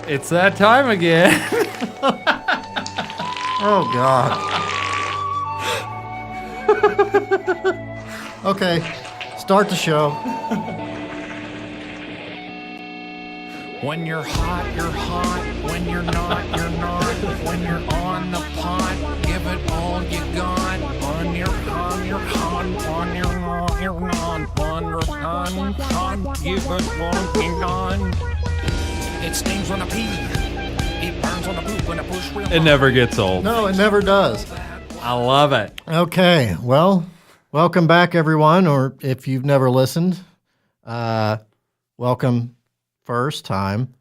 It's that time again. Oh, God. Okay, start the show. When you're hot, you're hot. When you're not, you're not. When you're on the pot, give it all you got. On your on, you're hot. On your on, you're not. On your on, give it all you got. It stings on a pee. It burns on a poop when I push real hard. It never gets old. No, it never does. I love it. Okay, well, welcome back, everyone, or if you've never listened, welcome first time.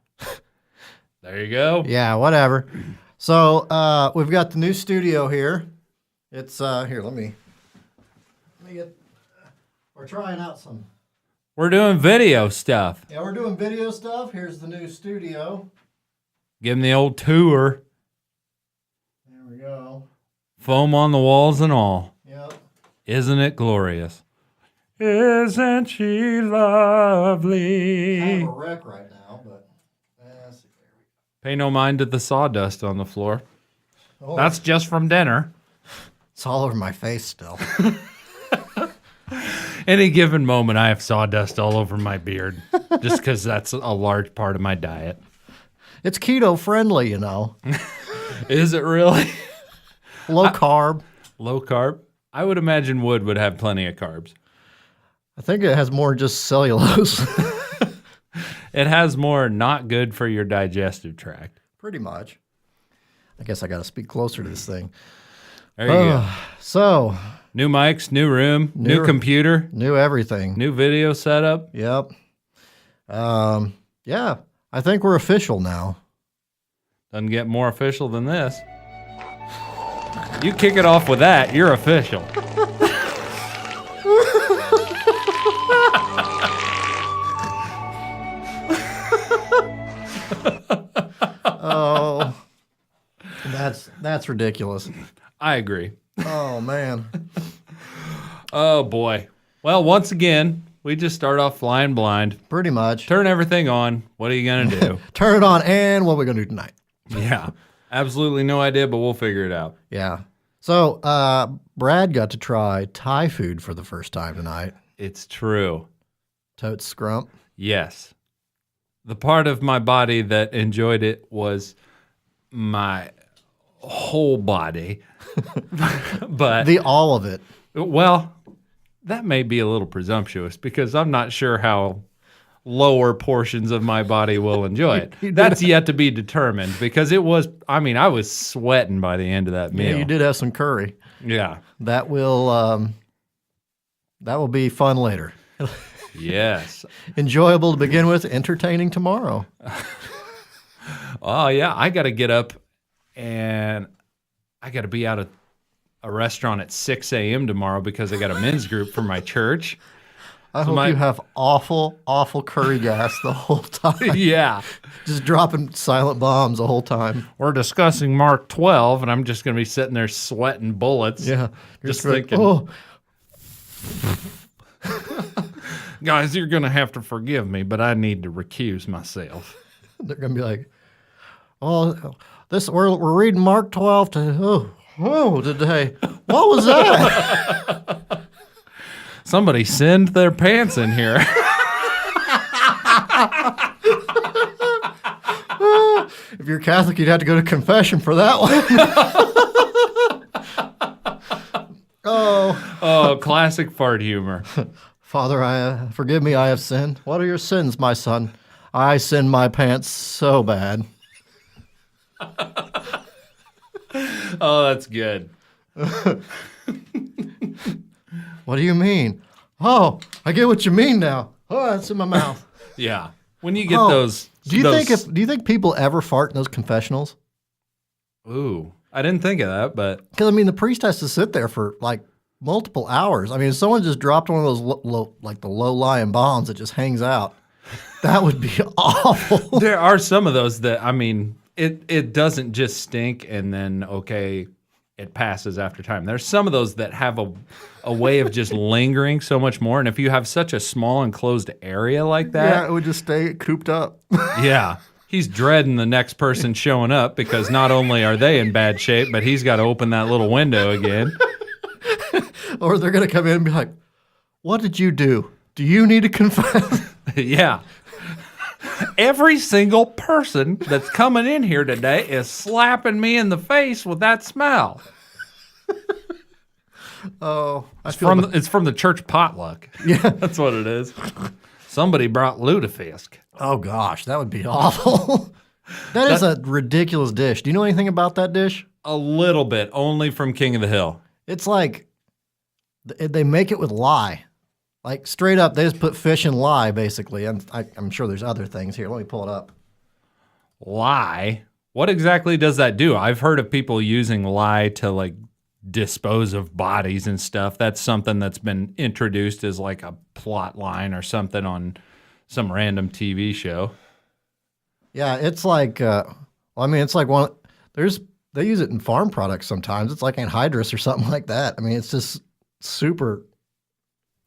There you go. Yeah, whatever. So we've got the new studio here. It's here. Let me get. We're trying out some. We're doing video stuff. Yeah, we're doing video stuff. Here's the new studio. Give them the old tour. There we go. Foam on the walls and all. Yep. Isn't it glorious? Isn't she lovely? Kind of a wreck right now, but let's see. There we go. Pay no mind to the sawdust on the floor. Oh, That's just from dinner. it's all over my face still. Any given moment, I have sawdust all over my beard, just because that's a large part of my diet. It's keto friendly, you know. Is it really? Low carb. Low carb? I would imagine wood would have plenty of carbs. I think it has more just cellulose. It has more not good for your digestive tract. Pretty much. I guess I got to speak closer to this thing. There you go. So, New mics, new room, new computer, new everything. new video setup. Yep. Yeah, I think we're official now. Doesn't get more official than this. You kick it off with that, you're official. Oh, that's ridiculous. I agree. Oh, man. Oh, boy. Well, once again, we just start off flying blind. Pretty much. Turn everything on. What are you going to do? Turn it on, and what are we going to do tonight? Yeah. Absolutely no idea, but we'll figure it out. Yeah. So, Brad got to try Thai food for the first time tonight. It's true. Totes scrump. Yes. The part of my body that enjoyed it was my whole body. But All of it. well, that may be a little presumptuous because I'm not sure how lower portions of my body will enjoy it. That's yet to be determined because it was, I was sweating by the end of that meal. Yeah, you did have some curry. Yeah. That will be fun later. Yes. Enjoyable to begin with, entertaining tomorrow. Oh, yeah. I got to get up and I got to be out of a restaurant at 6 a.m. tomorrow because I got a men's group for my church. I hope you have awful, awful curry gas the whole time. Yeah. Just dropping silent bombs the whole time. We're discussing Mark 12, and I'm just going to be sitting there sweating bullets. Yeah. Just like, thinking, oh. Guys, you're going to have to forgive me, but I need to recuse myself. They're going to be like, oh, we're reading Mark 12 today. What was that? Somebody send their pants in here. If you're Catholic, you'd have to go to confession for that one. Oh, classic fart humor. Father, forgive me, I have sinned. What are your sins, my son? I sinned my pants so bad. Oh, that's good. What do you mean? Oh, I get what you mean now. Oh, that's in my mouth. Yeah. When you get those... Do you think people ever fart in those confessionals? Ooh, I didn't think of that, but... Because, the priest has to sit there for, multiple hours. If someone just dropped one of those, the low-lying bombs that just hangs out, that would be awful. There are some of those that, it doesn't just stink and then, okay, it passes after time. There's some of those that have a way of just lingering so much more. And if you have such a small enclosed area like that. Yeah, it would just stay cooped up. Yeah. He's dreading the next person showing up because not only are they in bad shape, but he's got to open that little window again. Or they're going to come in and be like, what did you do? Do you need to confess? Yeah. Every single person that's coming in here today is slapping me in the face with that smell. Oh, It's from the church potluck. Yeah. That's what it is. Somebody brought lutefisk. Oh gosh, that would be awful. That is a ridiculous dish. Do you know anything about that dish? A little bit, only from King of the Hill. It's like they make it with lye. Like straight up, they just put fish in lye, basically. And I'm sure there's other things here. Let me pull it up. Lye? What exactly does that do? I've heard of people using lye to like dispose of bodies and stuff. That's something that's been introduced as like a plot line or something on some random TV show. Yeah, it's like, it's like they use it in farm products sometimes. It's like anhydrous or something like that. I mean, it's just super.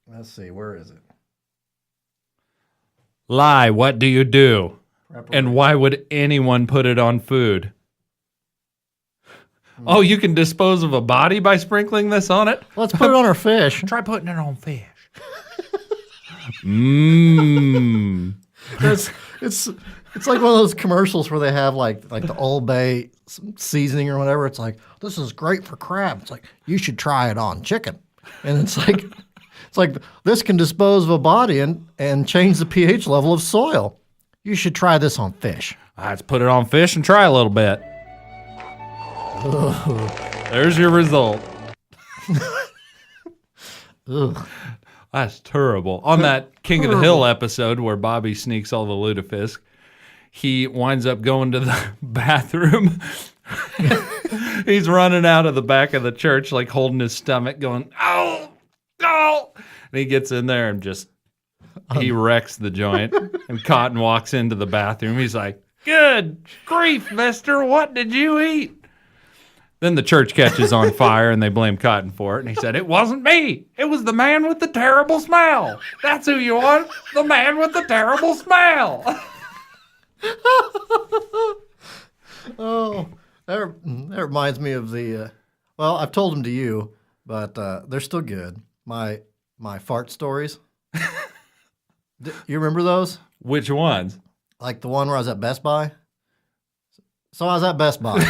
Let's see, where is it? Lye, what do you do? And why would anyone put it on food? Oh, you can dispose of a body by sprinkling this on it? Let's put it on our fish. Try putting it on fish. Mmm. It's like one of those commercials where they have like the Old Bay seasoning or whatever. It's like, this is great for crab. It's like, you should try it on chicken. And it's like this can dispose of a body and change the pH level of soil. You should try this on fish. Let's put it on fish and try a little bit. There's your result. Ugh. That's terrible. On that King of the Hill episode where Bobby sneaks all the lutefisk, he winds up going to the bathroom. He's running out of the back of the church, like holding his stomach, going, "Ow, ow!" And he gets in there and just he wrecks the joint. And Cotton walks into the bathroom. He's like, "Good grief, mister, what did you eat?" Then the church catches on fire and they blame Cotton for it. And he said, "It wasn't me. It was the man with the terrible smell. That's who you want. The man with the terrible smell." Oh, that reminds me of the, well, I've told them to you, but they're still good. My fart stories. You remember those? Which ones? Like the one where I was at Best Buy? So I was at Best Buy.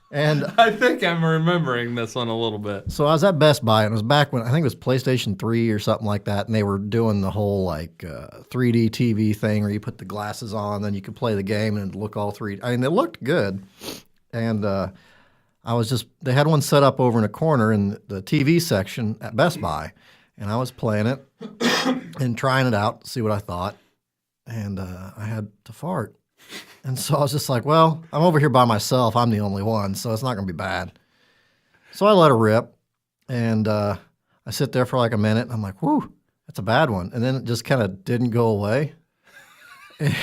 And I think I'm remembering this one a little bit. so I was at Best Buy, and it was back when I think it was PlayStation 3 or something like that, and they were doing the whole like 3D TV thing where you put the glasses on, then you could play the game and it'd look all 3D. I mean, it looked good. And they had one set up over in a corner in the TV section at Best Buy, and I was playing it and trying it out to see what I thought, and I had to fart. And so I was just like, well, I'm over here by myself. I'm the only one, so it's not going to be bad. So I let her rip, and I sit there for like a minute, and I'm like, whew, that's a bad one. And then it just kind of didn't go away. And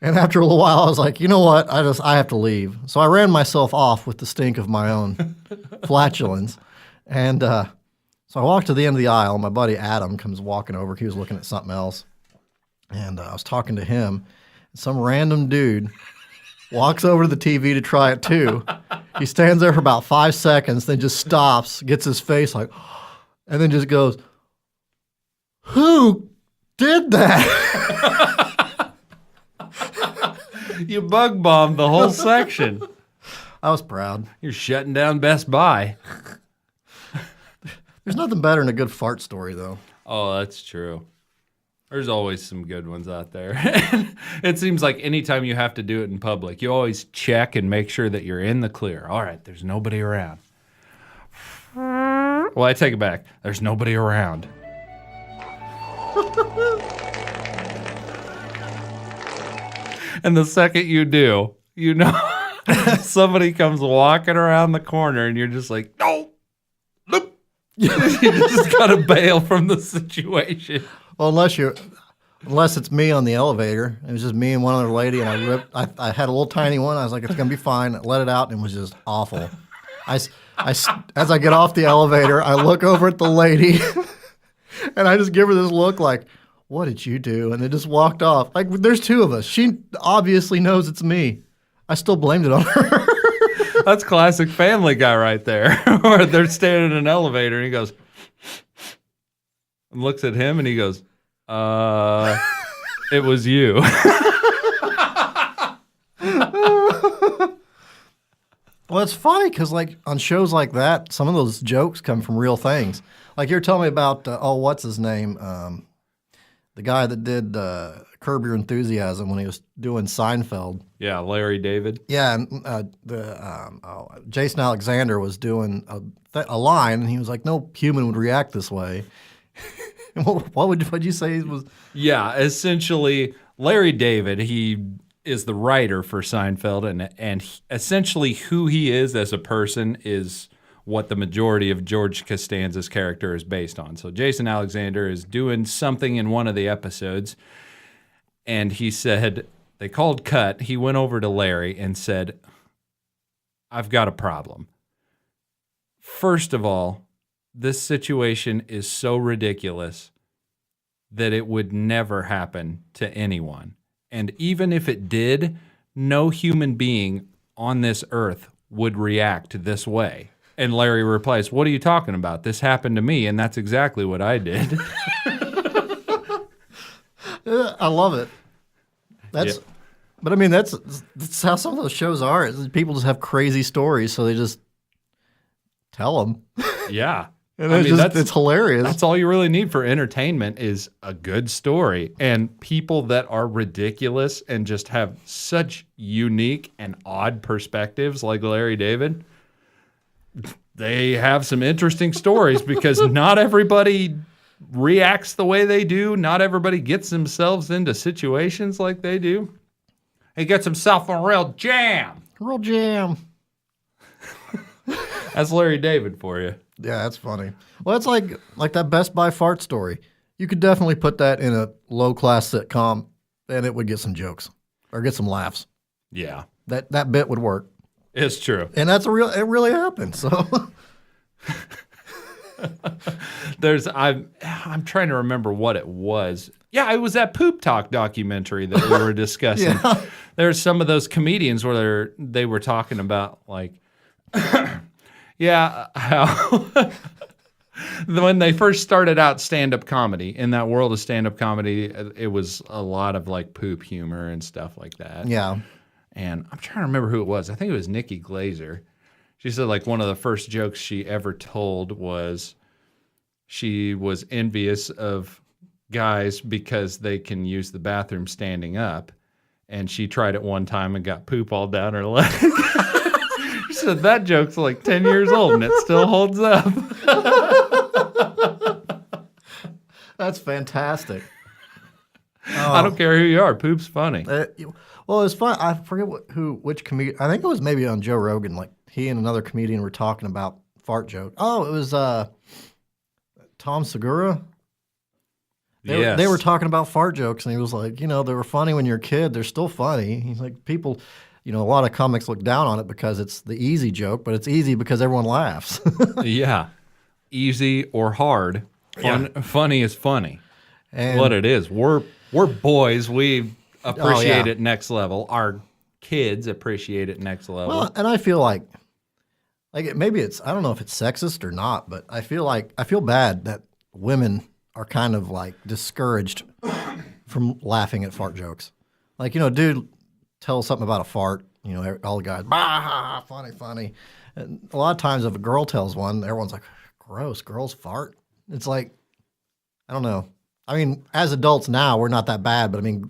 after a little while, I was like, you know what? I have to leave. So I ran myself off with the stink of my own flatulence. And so I walked to the end of the aisle. My buddy Adam comes walking over. He was looking at something else. And I was talking to him. Some random dude walks over to the TV to try it too. He stands there for about 5 seconds, then just stops, gets his face like, and then just goes, "Who did that?" You bug bombed the whole section. I was proud. You're shutting down Best Buy. There's nothing better than a good fart story, though. Oh, that's true. There's always some good ones out there. It seems like anytime you have to do it in public, you always check and make sure that you're in the clear. All right, there's nobody around. Well, I take it back. There's nobody around. And the second you do, you know, somebody comes walking around the corner and you're just like, no, nope. You just got to bail from the situation. Well, unless it's me on the elevator. It was just me and one other lady, and I had a little tiny one. I was like, it's going to be fine. I let it out, and it was just awful. As I get off the elevator, I look over at the lady, and I just give her this look like, what did you do? And they just walked off. Like, there's two of us. She obviously knows it's me. I still blamed it on her. That's classic Family Guy right there. Where they're standing in an elevator and he goes, and looks at him and he goes, it was you. Well, it's funny because, like, on shows like that, some of those jokes come from real things. Like, you're telling me about, what's his name? The guy that did Curb Your Enthusiasm when he was doing Seinfeld. Yeah, Larry David. Yeah, and Jason Alexander was doing a line, and he was like, "No human would react this way." What'd you say it was? Yeah, essentially, Larry David, he is the writer for Seinfeld, and essentially who he is as a person is what the majority of George Costanza's character is based on. So Jason Alexander is doing something in one of the episodes, and he said, they called cut. He went over to Larry and said, I've got a problem. First of all, this situation is so ridiculous that it would never happen to anyone. And even if it did, no human being on this earth would react this way. And Larry replies, what are you talking about? This happened to me, and that's exactly what I did. I love it. Yeah. But I mean, that's how some of those shows are. People just have crazy stories, so they just tell them. Yeah. And it's hilarious. That's all you really need for entertainment is a good story. And people that are ridiculous and just have such unique and odd perspectives like Larry David, they have some interesting stories because not everybody reacts the way they do. Not everybody gets themselves into situations like they do. He gets himself a real jam. Real jam. That's Larry David for you. Yeah, that's funny. Well, it's like that Best Buy fart story. You could definitely put that in a low-class sitcom, and it would get some jokes or get some laughs. Yeah. That bit would work. It's true. And it really happened. So I'm trying to remember what it was. Yeah, it was that Poop Talk documentary that we were discussing. Yeah. There's some of those comedians where they were talking about like yeah, how when they first started out stand-up comedy, in that world of stand-up comedy, it was a lot of like poop humor and stuff like that. yeah. And I'm trying to remember who it was. I think it was Nikki Glazer. She said like one of the first jokes she ever told was she was envious of guys because they can use the bathroom standing up. And she tried it one time and got poop all down her leg. She said that joke's like 10 years old and it still holds up. That's fantastic. I don't care who you are. Poop's funny. Well, it's fun. I forget which comedian. I think it was maybe on Joe Rogan. Like he and another comedian were talking about fart joke. Oh, it was Tom Segura. They were talking about fart jokes, and he was like, they were funny when you're a kid. They're still funny. He's like, people, a lot of comics look down on it because it's the easy joke, but it's easy because everyone laughs. Yeah. Easy or hard. Funny is funny. And What it is. We're boys. We appreciate yeah. it next level. Our kids appreciate it next level. Well, and I feel like maybe it's, I don't know if it's sexist or not, but I feel bad that women are kind of like discouraged from laughing at fart jokes. Like, dude tells something about a fart, all the guys, bah, funny. And a lot of times if a girl tells one, everyone's like, gross, girls fart. It's like, I don't know. I mean, as adults now, we're not that bad, but I mean,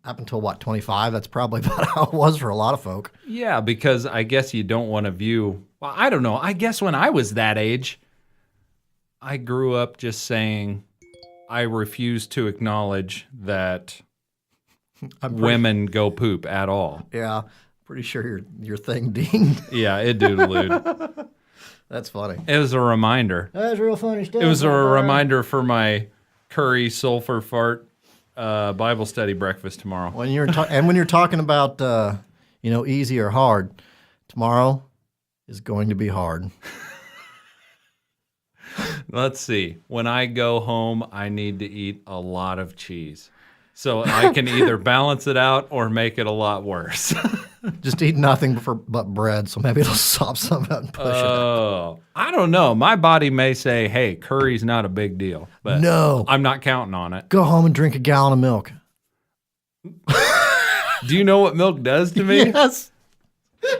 up until 25, that's probably about how it was for a lot of folk. Yeah, because I guess you don't want to view, well, I don't know. I guess when I was that age, I grew up just saying I refuse to acknowledge that women go poop at all. Yeah, pretty sure your thing dinged. Yeah, it doodalooed. That's funny. It was a reminder. That's real funny stuff. It was a reminder for my curry sulfur fart Bible study breakfast tomorrow. When you're talking about easy or hard, tomorrow is going to be hard. Let's see. When I go home, I need to eat a lot of cheese. So I can either balance it out or make it a lot worse. Just eat nothing but bread, so maybe it'll sop some out and push it. Oh, I don't know. My body may say, hey, curry's not a big deal. But No. I'm not counting on it. Go home and drink a gallon of milk. Do you know what milk does to me? Yes.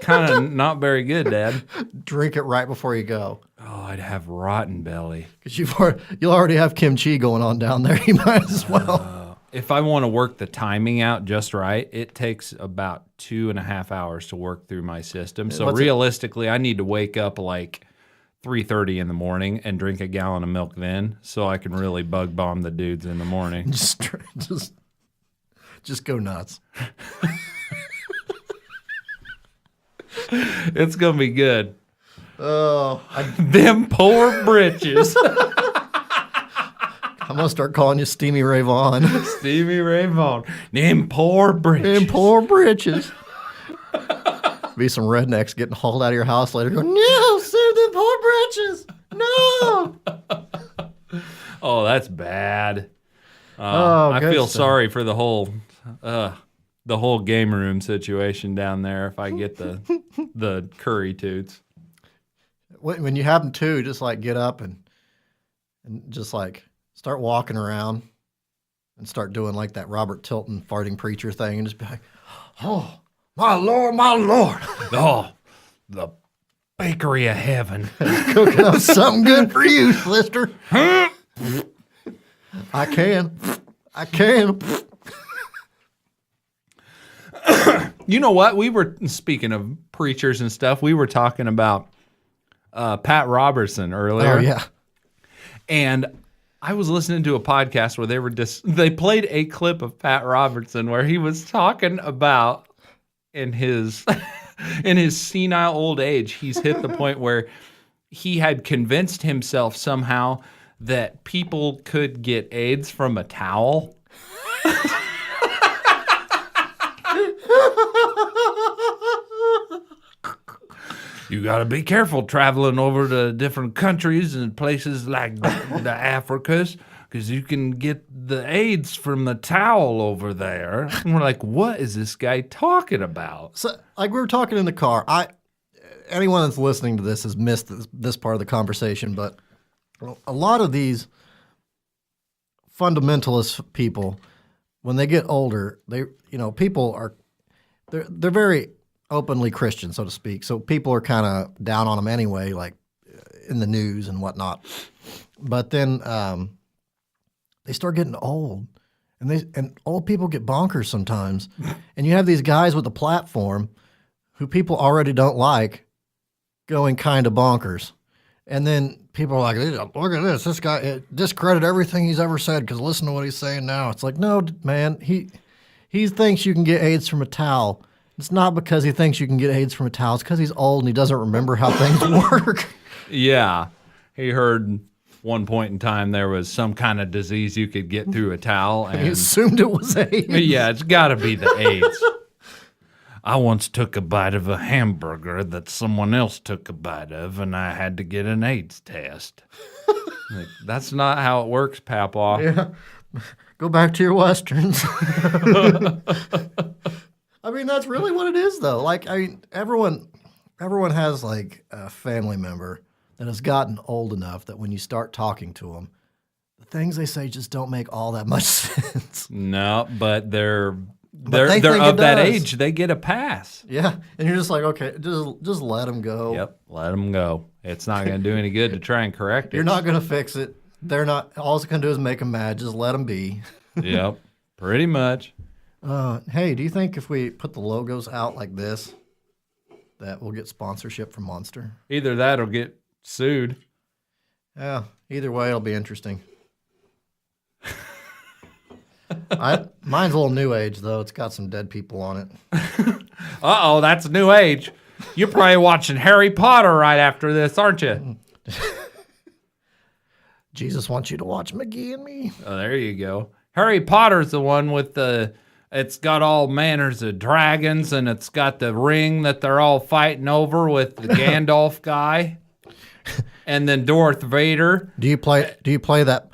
Kind of not very good, Dad. Drink it right before you go. Oh, I'd have rotten belly. Because you'll already have kimchi going on down there. You might as well. If I want to work the timing out just right, it takes about 2.5 hours to work through my system. So realistically, I need to wake up like 3:30 in the morning and drink a gallon of milk then, so I can really bug bomb the dudes in the morning. Just go nuts. It's gonna be good. Oh, Them poor britches. I'm gonna start calling you Steamy Ray Vaughan. Stevie Ray Vaughan. Them poor britches. Them poor britches. Be some rednecks getting hauled out of your house later going, no, save them poor britches. No. Oh, that's bad. I good feel stuff. sorry for the whole game room situation down there if I get the curry toots. When you have them too, just like get up and just like start walking around and start doing like that Robert Tilton farting preacher thing and just be like, oh, my Lord, my Lord. Oh, the bakery of heaven. Cooking up something good for you, sister. I can. You know what? We were, speaking of preachers and stuff, we were talking about Pat Robertson earlier. Oh, yeah. And I was listening to a podcast where they played a clip of Pat Robertson where he was talking about in his senile old age, he's hit the point where he had convinced himself somehow that people could get AIDS from a towel. You got to be careful traveling over to different countries and places like the Africas because you can get the AIDS from the towel over there. And we're like, what is this guy talking about? So, like we were talking in the car, anyone that's listening to this has missed this part of the conversation, but a lot of these fundamentalist people, when they get older, people are they're very openly Christian, so to speak. So people are kind of down on them anyway, like in the news and whatnot. But then they start getting old, and old people get bonkers sometimes. And you have these guys with a platform who people already don't like going kind of bonkers. And then people are like, look at this guy discredit everything he's ever said because listen to what he's saying now. It's like, no, man, he thinks you can get AIDS from a towel. It's not because he thinks you can get AIDS from a towel. It's because he's old and he doesn't remember how things work. Yeah. He heard one point in time there was some kind of disease you could get through a towel. And He assumed it was AIDS. yeah, it's got to be the AIDS. I once took a bite of a hamburger that someone else took a bite of, and I had to get an AIDS test. Like, that's not how it works, Papaw. Yeah. Go back to your Westerns. I mean, that's really what it is, though. Like, I mean, everyone has, like, a family member that has gotten old enough that when you start talking to them, the things they say just don't make all that much sense. No, but they're they they're think of it that does. age. They get a pass. Yeah, and you're just like, okay, just let them go. Yep, let them go. It's not going to do any good to try and correct it. You're not going to fix it. They're not. All it's going to do is make them mad. Just let them be. Yep, pretty much. Hey, do you think if we put the logos out like this, that we'll get sponsorship from Monster? Either that or get sued. Yeah, either way, it'll be interesting. Mine's a little new age, though. It's got some dead people on it. Uh-oh, that's new age. You're probably watching Harry Potter right after this, aren't you? Jesus wants you to watch McGee and Me. Oh, there you go. Harry Potter's the one with it's got all manners of dragons, and it's got the ring that they're all fighting over with the Gandalf guy. And then Darth Vader. Do you play that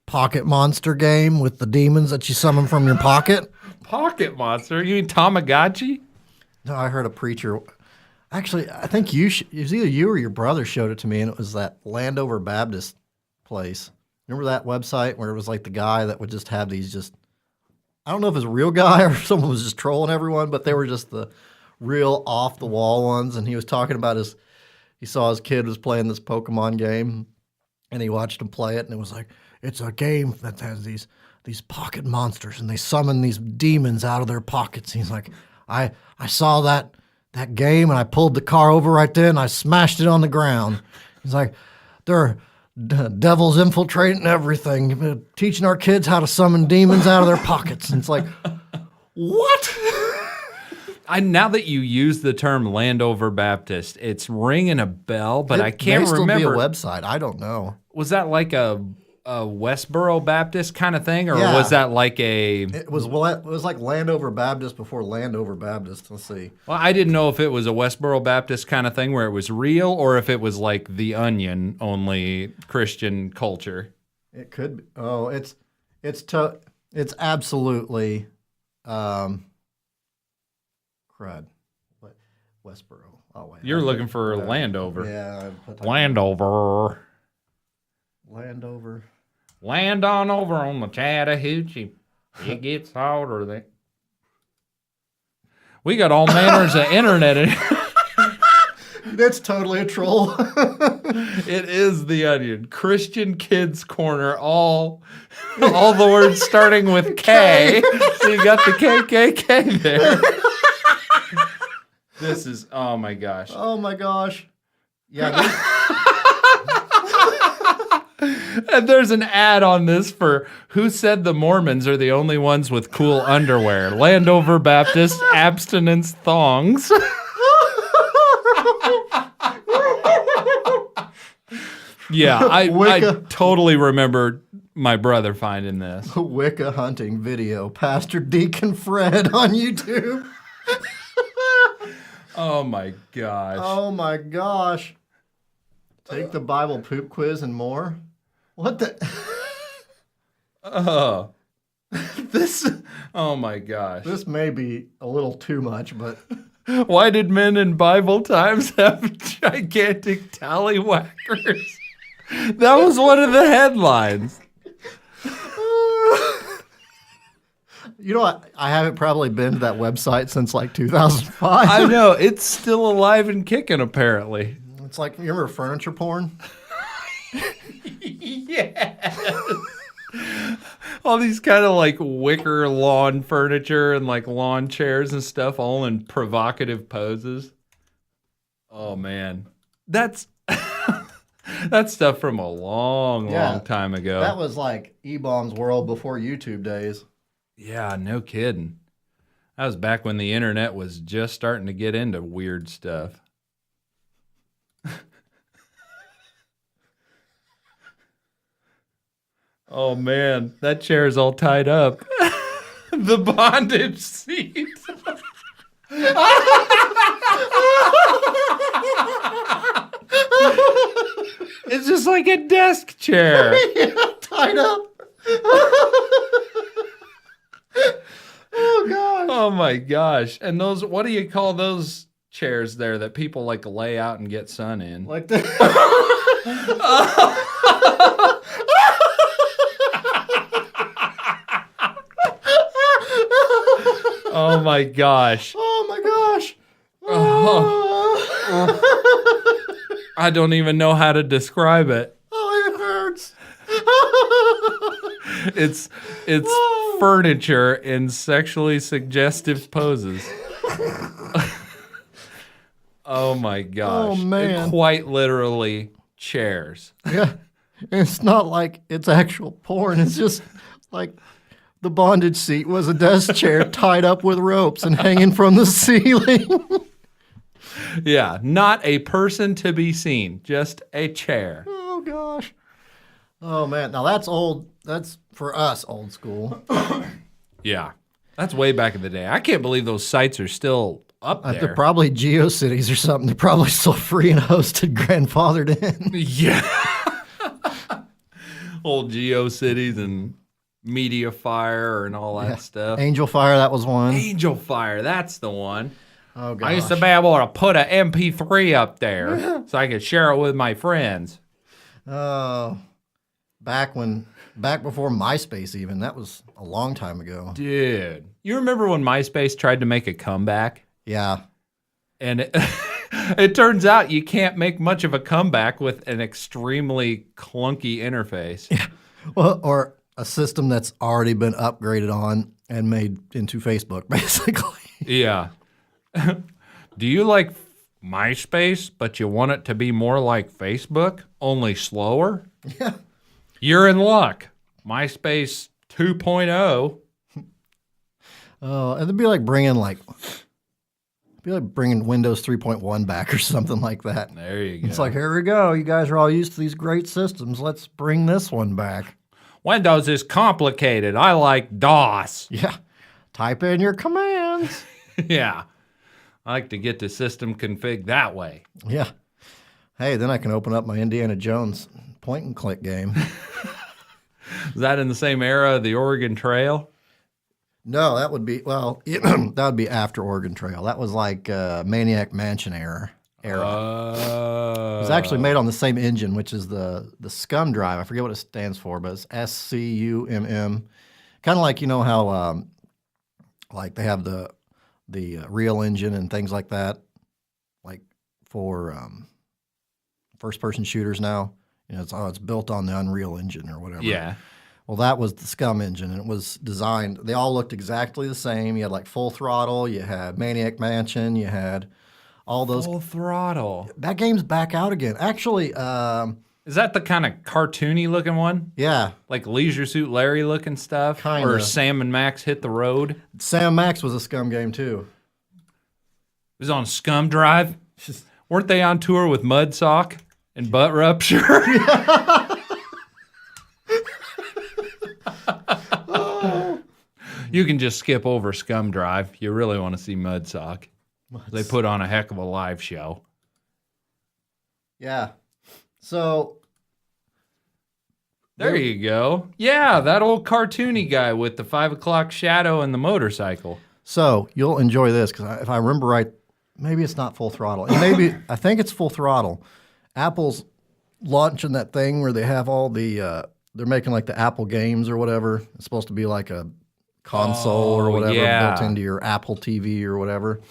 pocket monster game with the demons that you summon from your pocket? Pocket monster? You mean Tamagotchi? No, I heard a preacher. Actually, I think it was either you or your brother showed it to me, and it was that Landover Baptist place. Remember that website where it was like the guy that would just have these I don't know if it was a real guy or someone was just trolling everyone, but they were just the real off the wall ones. And he was talking about he saw his kid was playing this Pokemon game, and he watched him play it, and it was like, it's a game that has these pocket monsters, and they summon these demons out of their pockets. And he's like, I saw that game, and I pulled the car over right then, and I smashed it on the ground. He's like, there are devils infiltrating everything, teaching our kids how to summon demons out of their pockets. And it's like, what? Now that you use the term Landover Baptist, it's ringing a bell, but I can't may still remember. Be a website. I don't know. Was that like a Westboro Baptist kind of thing, or Yeah. was that like a? It was like Landover Baptist before Landover Baptist. Let's see. Well, I didn't know if it was a Westboro Baptist kind of thing where it was real, or if it was like The Onion, only Christian culture. It could be. Oh, it's absolutely crud. What Westboro? Oh wait. You're looking for Landover. Yeah. Landover. Landover. Land on over on the Chattahoochee. It gets hotter than. We got all manners of internet in here. That's totally a troll. It is The Onion. Christian Kids Corner. All the words starting with K. So you got the KKK there. This is, oh my gosh. Oh my gosh. Yeah. And there's an ad on this for who said the Mormons are the only ones with cool underwear. Landover Baptist abstinence thongs. Yeah, I totally remember my brother finding this. Wicca hunting video. Pastor Deacon Fred on YouTube. Oh my gosh. Oh my gosh. Take the Bible poop quiz and more. What the? This, oh my gosh. This may be a little too much, but Why did men in Bible times have gigantic tallywhackers? That was one of the headlines. you know what? I haven't probably been to that website since like 2005. I know, it's still alive and kicking apparently. It's like, you remember furniture porn? Yes. All these kind of like wicker lawn furniture and like lawn chairs and stuff, all in provocative poses. Oh man, that's that's stuff from a long time ago. That was like E-Bomb's world before YouTube days. Yeah, no kidding. That was back when the internet was just starting to get into weird stuff. Oh man, that chair is all tied up. The bondage seat. It's just like a desk chair. Yeah, tied up. Oh gosh. Oh my gosh. And those, what do you call those chairs there that people like lay out and get sun in? Like the Oh my gosh. Oh my gosh. I don't even know how to describe it. Oh, it hurts. It's furniture in sexually suggestive poses. Oh my gosh. Oh, man. Quite literally chairs. Yeah. It's not like it's actual porn. It's just like the bondage seat was a desk chair tied up with ropes and hanging from the ceiling. Yeah, not a person to be seen, just a chair. Oh gosh. Oh man. Now that's old. That's for us old school. Yeah, that's way back in the day. I can't believe those sites are still up there. They're probably GeoCities or something. They're probably still free and hosted, grandfathered in. Yeah. Old GeoCities and MediaFire and all that stuff. Angel Fire, that was one. Angel Fire, that's the one. Oh, gosh. I used to be able to put an MP3 up there so I could share it with my friends. Oh, back before MySpace even. That was a long time ago. Dude, you remember when MySpace tried to make a comeback? Yeah. And it turns out you can't make much of a comeback with an extremely clunky interface. Yeah. Well, or a system that's already been upgraded on and made into Facebook, basically. Yeah. Do you like MySpace, but you want it to be more like Facebook, only slower? Yeah. You're in luck. MySpace 2.0. Oh, it'd be like bringing Windows 3.1 back or something like that. There you go. It's like, here we go. You guys are all used to these great systems. Let's bring this one back. Windows is complicated. I like DOS. Yeah. Type in your commands. Yeah. I like to get the system config that way. Yeah. Hey, then I can open up my Indiana Jones point and click game. Is that in the same era of the Oregon Trail? No, that would be, that would be after Oregon Trail. That was like Maniac Mansion era. It was actually made on the same engine, which is the SCUM drive. I forget what it stands for, but it's SCUMM. Kind of like, you know how like they have the Real Engine and things like that, like for first-person shooters now. You know, it's built on the Unreal Engine or whatever. Yeah. Well, that was the SCUM engine, and it was designed. They all looked exactly the same. You had like Full Throttle, you had Maniac Mansion, you had all those. Full Throttle. That game's back out again. Actually, Is that the kind of cartoony looking one? yeah, Like Leisure Suit Larry looking stuff? Kinda. Or Sam and Max Hit the Road? It Sam Max was a SCUM game too. was on Scum Drive. Weren't they on tour with Mudsock and Butt Rupture? You can just skip over Scum Drive. You really want to see Mudsock. They put on a heck of a live show. Yeah. So There you go. Yeah, that old cartoony guy with the 5 o'clock shadow and the motorcycle. So you'll enjoy this because if I remember right, maybe it's not Full Throttle. I think it's Full Throttle. Apple's launching that thing where they have all the they're making like the Apple games or whatever. It's supposed to be like a console or whatever built into your Apple TV or whatever.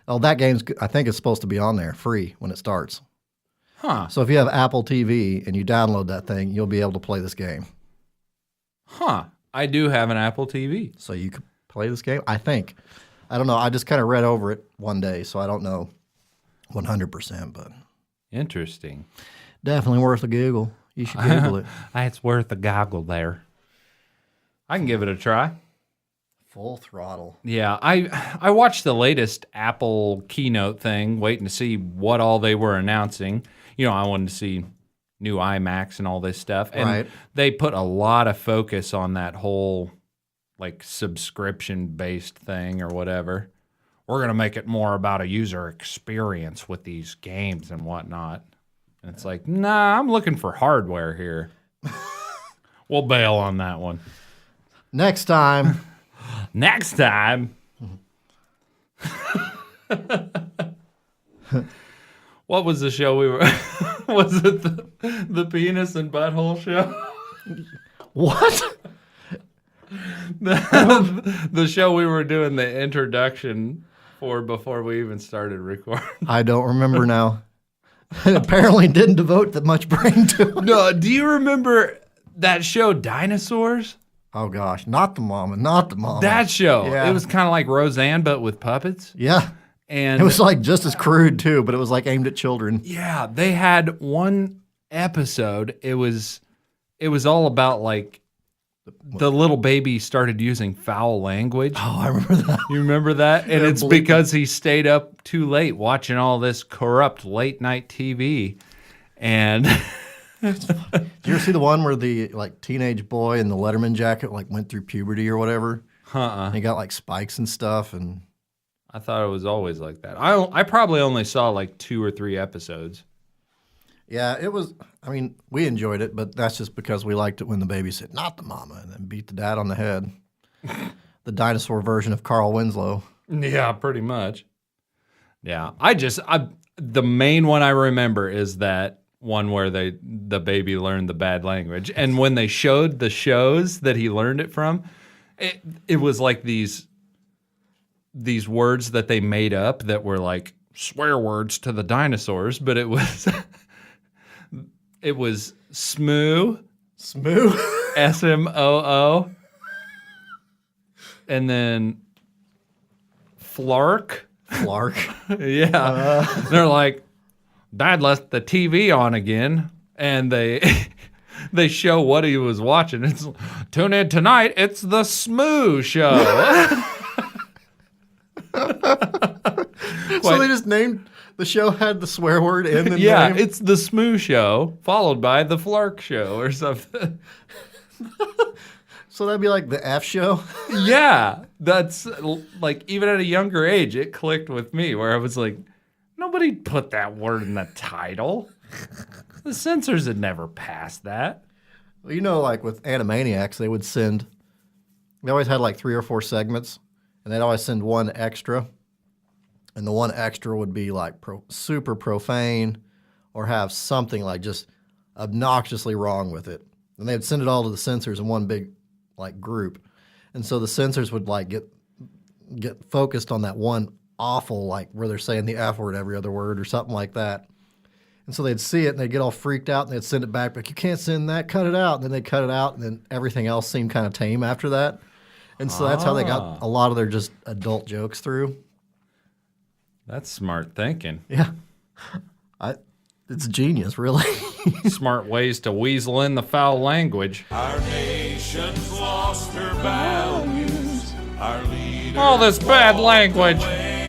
Oh, that game's I think it's supposed to be on there free when it starts. Huh. So if you have Apple TV and you download that thing, you'll be able to play this game. Huh. I do have an Apple TV. So you could play this game, I think. I don't know. I just kind of read over it one day, so I don't know 100%, but Interesting. definitely worth a Google. You should Google it. It's worth a goggle there. I can give it a try. Full Throttle. Yeah, I watched the latest Apple keynote thing, waiting to see what all they were announcing. You know, I wanted to see new iMacs and all this stuff. And Right. they put a lot of focus on that whole like subscription-based thing or whatever. We're going to make it more about a user experience with these games and whatnot. And it's like, nah, I'm looking for hardware here. We'll bail on that one. Next time. Next time. What was the show we were? Was it the penis and butthole show? What? The show we were doing the introduction for before we even started recording. I don't remember now. Apparently didn't devote that much brain to it. No, do you remember that show Dinosaurs? Oh, gosh. Not the mama. Not the mama. That show. Yeah. It was kind of like Roseanne, but with puppets. Yeah. And It was like just as crude, too, but it was like aimed at children. yeah, they had one episode. It was all about like the little baby started using foul language. Oh, I remember that. You remember that? And Yeah, it's because he stayed up too late watching all this corrupt late night TV. And Did you ever see the one where the like teenage boy in the Letterman jacket like went through puberty or whatever? uh-uh. And he got like spikes and stuff, and I thought it was always like that. I probably only saw like 2 or 3 episodes. Yeah, it was. I mean, we enjoyed it, but that's just because we liked it when the baby said, "Not the mama," and then beat the dad on the head. The dinosaur version of Carl Winslow. Yeah, pretty much. Yeah, the main one I remember is that one where the baby learned the bad language, and when they showed the shows that he learned it from, it was like these words that they made up that were like swear words to the dinosaurs, but it was it was smoo, SMOO, and then flark. Yeah. They're like, Dad left the TV on again, and they show what he was watching. It's tune in tonight. It's the Smoo Show. So they just named the show had the swear word in the name. Yeah, it's the Smoo Show, followed by the Flark Show or something. So that'd be like the F show. Yeah, that's like even at a younger age, it clicked with me where I was like, nobody put that word in the title. The censors had never passed that. Well, you know, like with Animaniacs, they always had like 3 or 4 segments, and they'd always send one extra. And the one extra would be like super profane or have something like just obnoxiously wrong with it. And they'd send it all to the censors in one big like group. And so the censors would like get focused on that one awful, like where they're saying the F word every other word or something like that. And so they'd see it and they'd get all freaked out and they'd send it back, like, you can't send that, cut it out. And then they'd cut it out and then everything else seemed kind of tame after that. And so that's how they got a lot of their just adult jokes through. That's smart thinking. Yeah. It's genius, really. Smart ways to weasel in the foul language. Our nation's lost her values. Our leaders All this bad language. I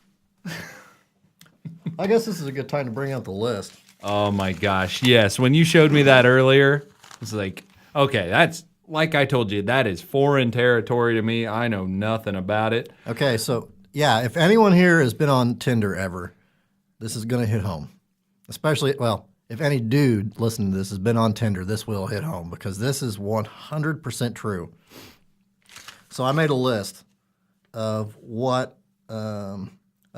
guess this is a good time to bring out the list. Oh my gosh. Yes. When you showed me that earlier, it's like, okay, that's like I told you, that is foreign territory to me. I know nothing about it. Okay, so yeah, if anyone here has been on Tinder ever, this is going to hit home. Especially, well, if any dude listening to this has been on Tinder, this will hit home because this is 100% true. So I made a list of what a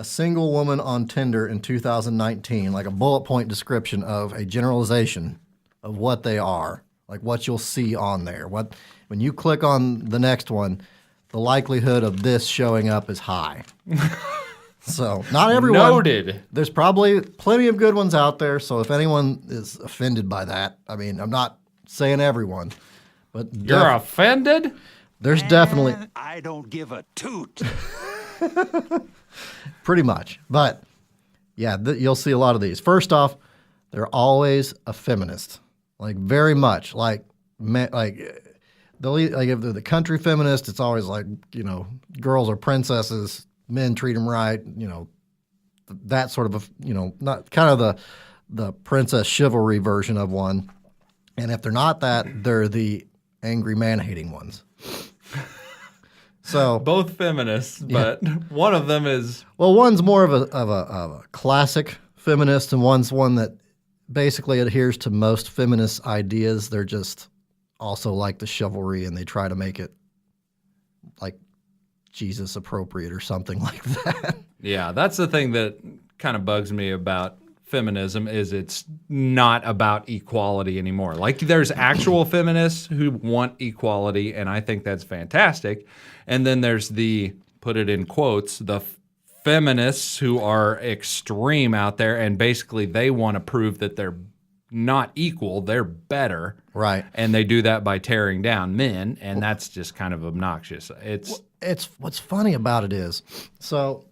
single woman on Tinder in 2019, like a bullet point description of a generalization of what they are, like what you'll see on there. When you click on the next one, the likelihood of this showing up is high. So not everyone. Noted. There's probably plenty of good ones out there. So if anyone is offended by that, I mean, I'm not saying everyone, but You're offended? There's definitely I don't give a toot. pretty much. But yeah, you'll see a lot of these. First off, they're always a feminist, like very much like if they're the country feminist, it's always like, girls are princesses. Men treat them right, that sort of not kind of the princess chivalry version of one. And if they're not that, they're the angry man-hating ones. So Both feminists, but one of them is one's more of a classic feminist, and one's one that basically adheres to most feminist ideas. They're just also like the chivalry, and they try to make it like Jesus appropriate or something like that. Yeah, that's the thing that kind of bugs me about feminism is it's not about equality anymore. Like there's actual feminists who want equality, and I think that's fantastic. And then there's put it in quotes, the feminists who are extreme out there, and basically they want to prove that they're not equal, they're better. Right. And they do that by tearing down men, and that's just kind of obnoxious. It's what's funny about it is, so,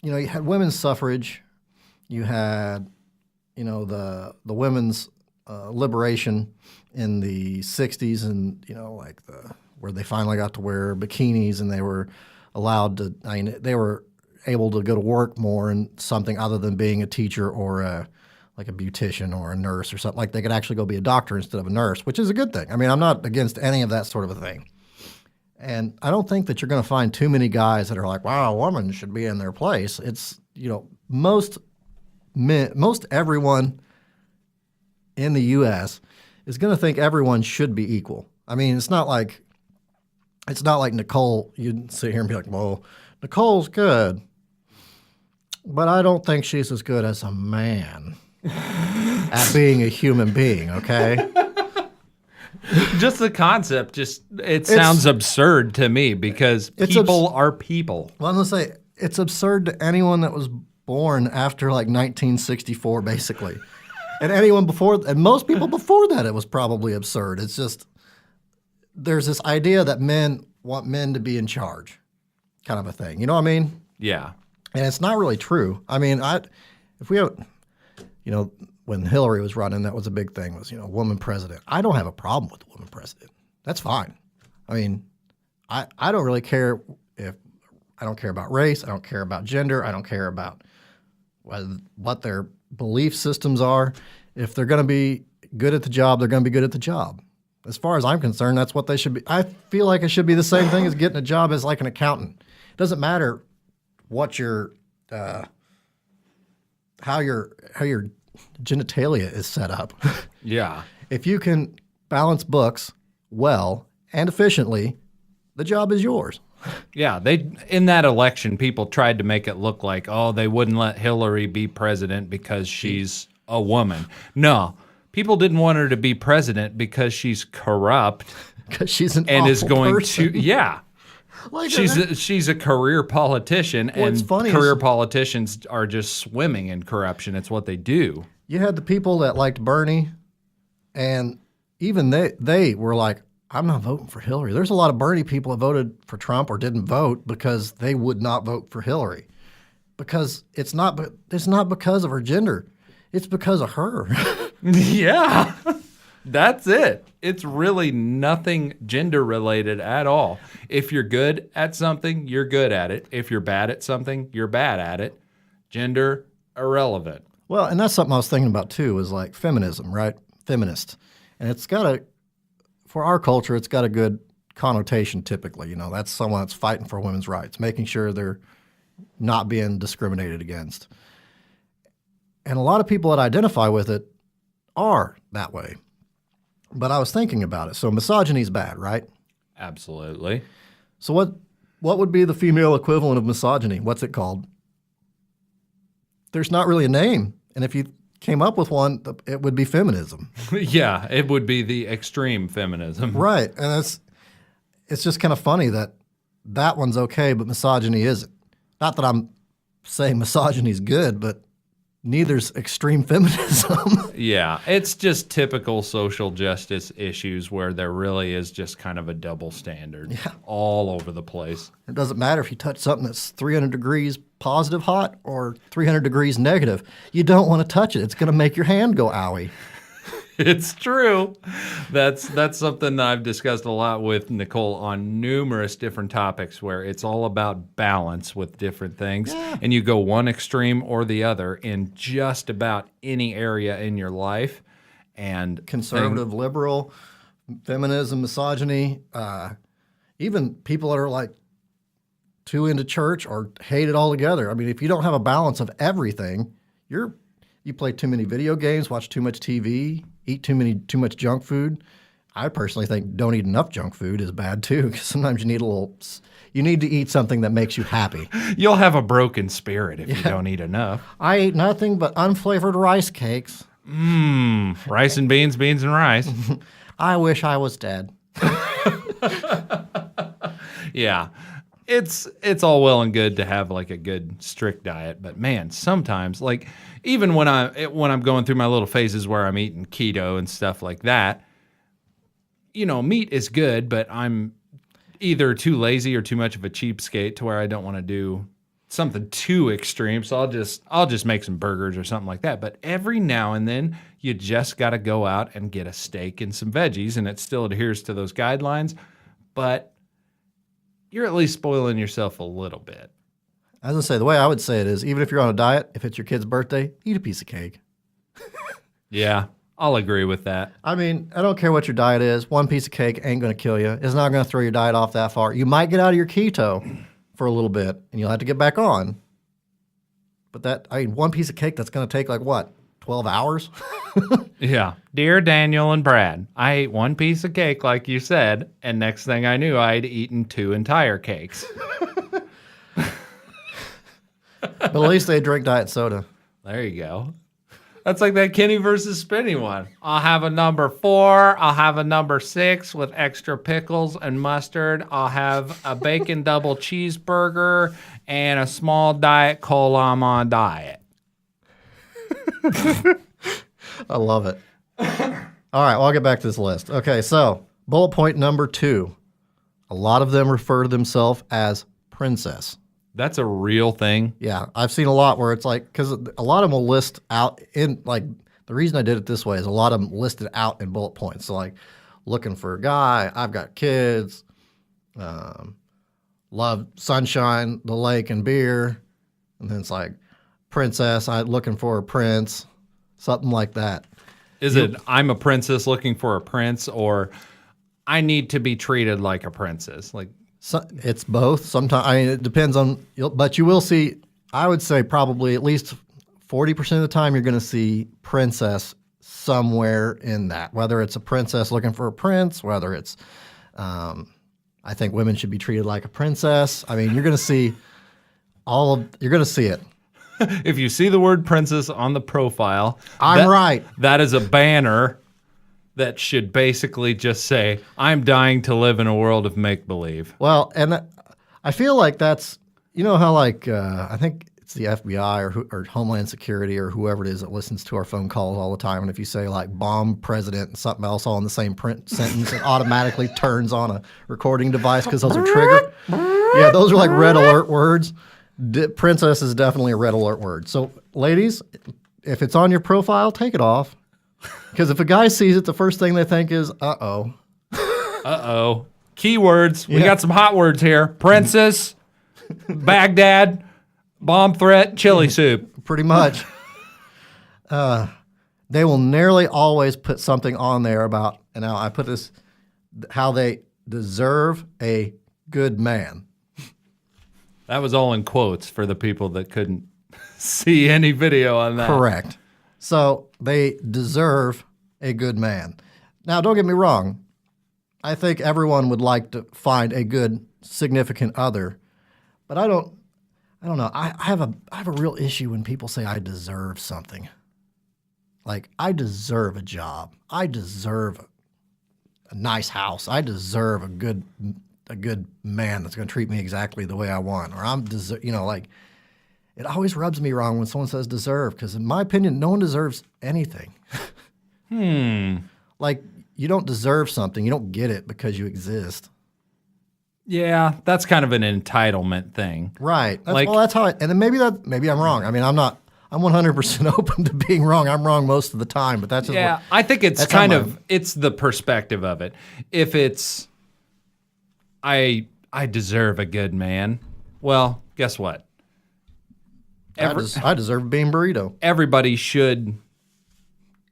you had women's suffrage, you had, the women's liberation in the 60s, and, like where they finally got to wear bikinis and they were allowed to, they were able to go to work more in something other than being a teacher or like a beautician or a nurse or something. Like they could actually go be a doctor instead of a nurse, which is a good thing. I mean, I'm not against any of that sort of a thing. And I don't think that you're going to find too many guys that are like, wow, a woman should be in their place. It's, most men, most everyone in the U.S. is going to think everyone should be equal. I mean, it's not like Nicole, you'd sit here and be like, well, Nicole's good, but I don't think she's as good as a man at being a human being, okay? Just the concept, it sounds absurd to me because people are people. Well, I'm going to say, it's absurd to anyone that was born after like 1964, basically. And anyone before, and most people before that, it was probably absurd. It's just, there's this idea that men want men to be in charge, kind of a thing. You know what I mean? Yeah. And it's not really true. I mean, if we have, when Hillary was running, that was a big thing, was, woman president. I don't have a problem with the woman president. That's fine. I mean, I don't really care I don't care about race. I don't care about gender. I don't care about what their belief systems are. If they're going to be good at the job, they're going to be good at the job. As far as I'm concerned, that's what they should be. I feel like it should be the same thing as getting a job as like an accountant. It doesn't matter what your how your genitalia is set up. Yeah. If you can balance books well and efficiently, the job is yours. Yeah, in that election, people tried to make it look like, oh, they wouldn't let Hillary be president because she's a woman. No, people didn't want her to be president because she's corrupt Because she's an and awful is going person. to, yeah. Like, She's a career politician, What's and funny career is- politicians are just swimming in corruption. It's what they do. you had the people that liked Bernie, and even they were like, I'm not voting for Hillary. There's a lot of Bernie people that voted for Trump or didn't vote because they would not vote for Hillary. Because it's not because of her gender. It's because of her. Yeah, that's it. It's really nothing gender related at all. If you're good at something, you're good at it. If you're bad at something, you're bad at it. Gender, irrelevant. Well, and that's something I was thinking about too, is like feminism, right? Feminist. And for our culture, it's got a good connotation typically. That's someone that's fighting for women's rights, making sure they're not being discriminated against. And a lot of people that identify with it are that way. But I was thinking about it. So misogyny is bad, right? Absolutely. So what would be the female equivalent of misogyny? What's it called? There's not really a name. And if you came up with one, it would be feminism. Yeah, it would be the extreme feminism. Right. And it's just kind of funny that one's okay, but misogyny isn't. Not that I'm saying misogyny is good, but neither's extreme feminism. Yeah, it's just typical social justice issues where there really is just kind of a double standard all over the place. It doesn't matter if you touch something that's 300 degrees positive hot or 300 degrees negative. You don't want to touch it. It's going to make your hand go owie. It's true. That's something that I've discussed a lot with Nicole on numerous different topics where it's all about balance with different things. Yeah. And you go one extreme or the other in just about any area in your life. And Conservative, liberal, feminism, misogyny, even people that are like too into church or hate it altogether. I mean, if you don't have a balance of everything, you play too many video games, watch too much TV, eat too much junk food. I personally think don't eat enough junk food is bad too, because sometimes you need to eat something that makes you happy. You'll have a broken spirit if you don't eat enough. I ate nothing but unflavored rice cakes. Rice and beans, beans and rice. I wish I was dead. Yeah. It's all well and good to have like a good strict diet, but man, sometimes like even when I'm going through my little phases where I'm eating keto and stuff like that, meat is good, but I'm either too lazy or too much of a cheapskate to where I don't want to do something too extreme. So I'll just make some burgers or something like that. But every now and then you just got to go out and get a steak and some veggies, and it still adheres to those guidelines, but you're at least spoiling yourself a little bit. I was going to say, the way I would say it is, even if you're on a diet, if it's your kid's birthday, eat a piece of cake. Yeah. I'll agree with that. I mean, I don't care what your diet is. One piece of cake ain't going to kill you. It's not going to throw your diet off that far. You might get out of your keto for a little bit, and you'll have to get back on. But one piece of cake that's going to take 12 hours? Yeah. Dear Daniel and Brad, I ate one piece of cake like you said, and next thing I knew, I'd eaten 2 entire cakes. But at least they drink diet soda. There you go. That's like that Kenny versus Spinny one. I'll have a number 4. I'll have a number 6 with extra pickles and mustard. I'll have a bacon double cheeseburger and a small Diet Cola. I'm on diet. I love it. All right, well, I'll get back to this list. Okay, so bullet point number 2. A lot of them refer to themselves as princess. That's a real thing. Yeah, I've seen a lot where it's because a lot of them will list out in, the reason I did it this way is a lot of them listed out in bullet points. So, looking for a guy, I've got kids, love sunshine, the lake, and beer. And then it's princess, I'm looking for a prince, something like that. Is it I'm a princess looking for a prince, or I need to be treated like a princess? So it's both. Sometimes it depends on, but you will see. I would say probably at least 40% of the time you're going to see princess somewhere in that. Whether it's a princess looking for a prince, whether it's, I think women should be treated like a princess. I mean, you're going to see you're going to see it. If you see the word princess on the profile, I'm right. That is a banner that should basically just say, I'm dying to live in a world of make-believe. Well, and I feel like that's, how I think it's the FBI or Homeland Security or whoever it is that listens to our phone calls all the time. And if you say bomb president and something else all in the same print sentence, it automatically turns on a recording device because those are trigger. Yeah, those are red alert words. Princess is definitely a red alert word. So ladies, if it's on your profile, take it off. Because if a guy sees it, the first thing they think is, uh-oh. Uh-oh. Keywords. We got some hot words here. Princess, Baghdad, bomb threat, chili soup. Pretty much. They will nearly always put something on there about, and now I put this, how they deserve a good man. That was all in quotes for the people that couldn't see any video on that. Correct. So they deserve a good man. Now, don't get me wrong. I think everyone would like to find a good significant other, but I don't know. I have a real issue when people say I deserve something. I deserve a job. I deserve a nice house. I deserve a good man that's going to treat me exactly the way I want. Or it always rubs me wrong when someone says deserve, because in my opinion, no one deserves anything. You don't deserve something. You don't get it because you exist. Yeah, that's kind of an entitlement thing. Right. That's how and then maybe I'm wrong. I mean, I'm 100% open to being wrong. I'm wrong most of the time, but that's just I think it's it's the perspective of it. If it's I deserve a good man, well, guess what? I deserve a bean burrito. Everybody should,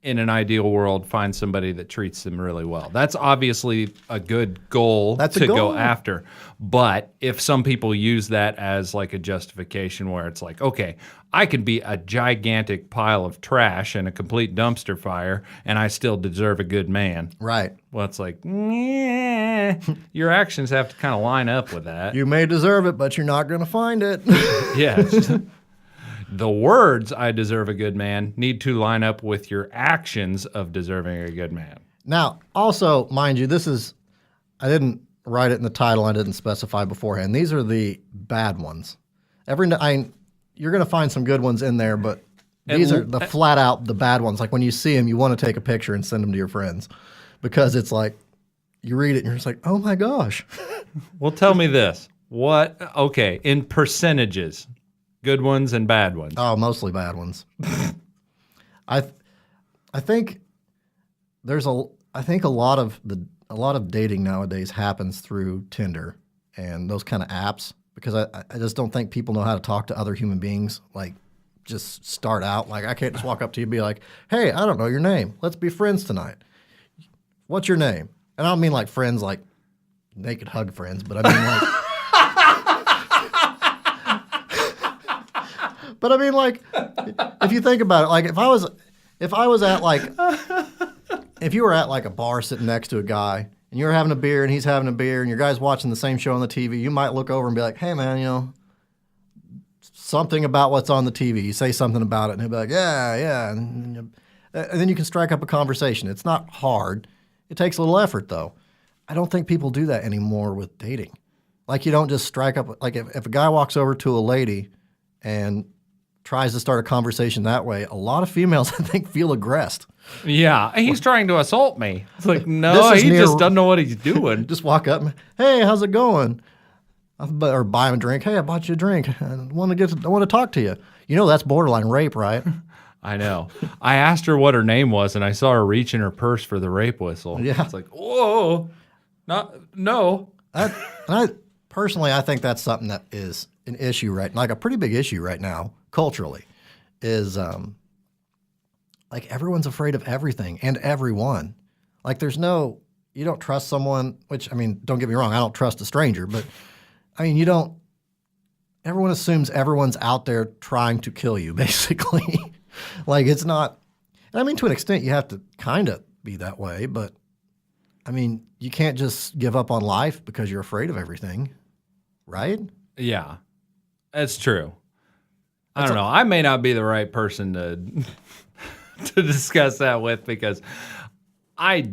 in an ideal world, find somebody that treats them really well. That's obviously a good goal to go after. But if some people use that as a justification where it's okay, I could be a gigantic pile of trash and a complete dumpster fire, and I still deserve a good man. Right. Well, it's your actions have to kind of line up with that. You may deserve it, but you're not going to find it. Yes. The words, I deserve a good man, need to line up with your actions of deserving a good man. Now, also, mind you, I didn't write it in the title. I didn't specify beforehand. These are the bad ones. You're going to find some good ones in there, but these are the flat out the bad ones. When you see them, you want to take a picture and send them to your friends, because it's you read it and you're just oh my gosh. Well, tell me this. Okay, in percentages, good ones and bad ones. Oh, mostly bad ones. I think a lot of dating nowadays happens through Tinder and those kind of apps, because I just don't think people know how to talk to other human beings just start out. Like, I can't just walk up to you and be like, hey, I don't know your name. Let's be friends tonight. What's your name? And I don't mean like friends, like naked hug friends, but I mean like. But I mean, like, if you think about it, like if I was at like, if you were at like a bar sitting next to a guy and you're having a beer and he's having a beer and your guy's watching the same show on the TV, you might look over and be like, hey man, you know, something about what's on the TV. You say something about it and he'll be like, yeah. And then you can strike up a conversation. It's not hard. It takes a little effort though. I don't think people do that anymore with dating. Like you don't just strike up, like if a guy walks over to a lady and tries to start a conversation that way, a lot of females, I think, feel aggressed. Yeah, he's trying to assault me. It's like, no, he just doesn't know what he's doing. Just walk up and, hey, how's it going? Or buy him a drink. Hey, I bought you a drink. I want to talk to you. You know that's borderline rape, right? I know. I asked her what her name was, and I saw her reach in her purse for the rape whistle. Yeah. It's like, whoa, no. Personally, I think that's something that is an issue like a pretty big issue right now, culturally, is like everyone's afraid of everything and everyone. Like you don't trust someone, which, I mean, don't get me wrong, I don't trust a stranger, but I mean, everyone assumes everyone's out there trying to kill you, basically. Like it's not, and I mean, to an extent, you have to kind of be that way, but I mean, you can't just give up on life because you're afraid of everything, right? Yeah, that's true. I don't know. I may not be the right person to discuss that with because I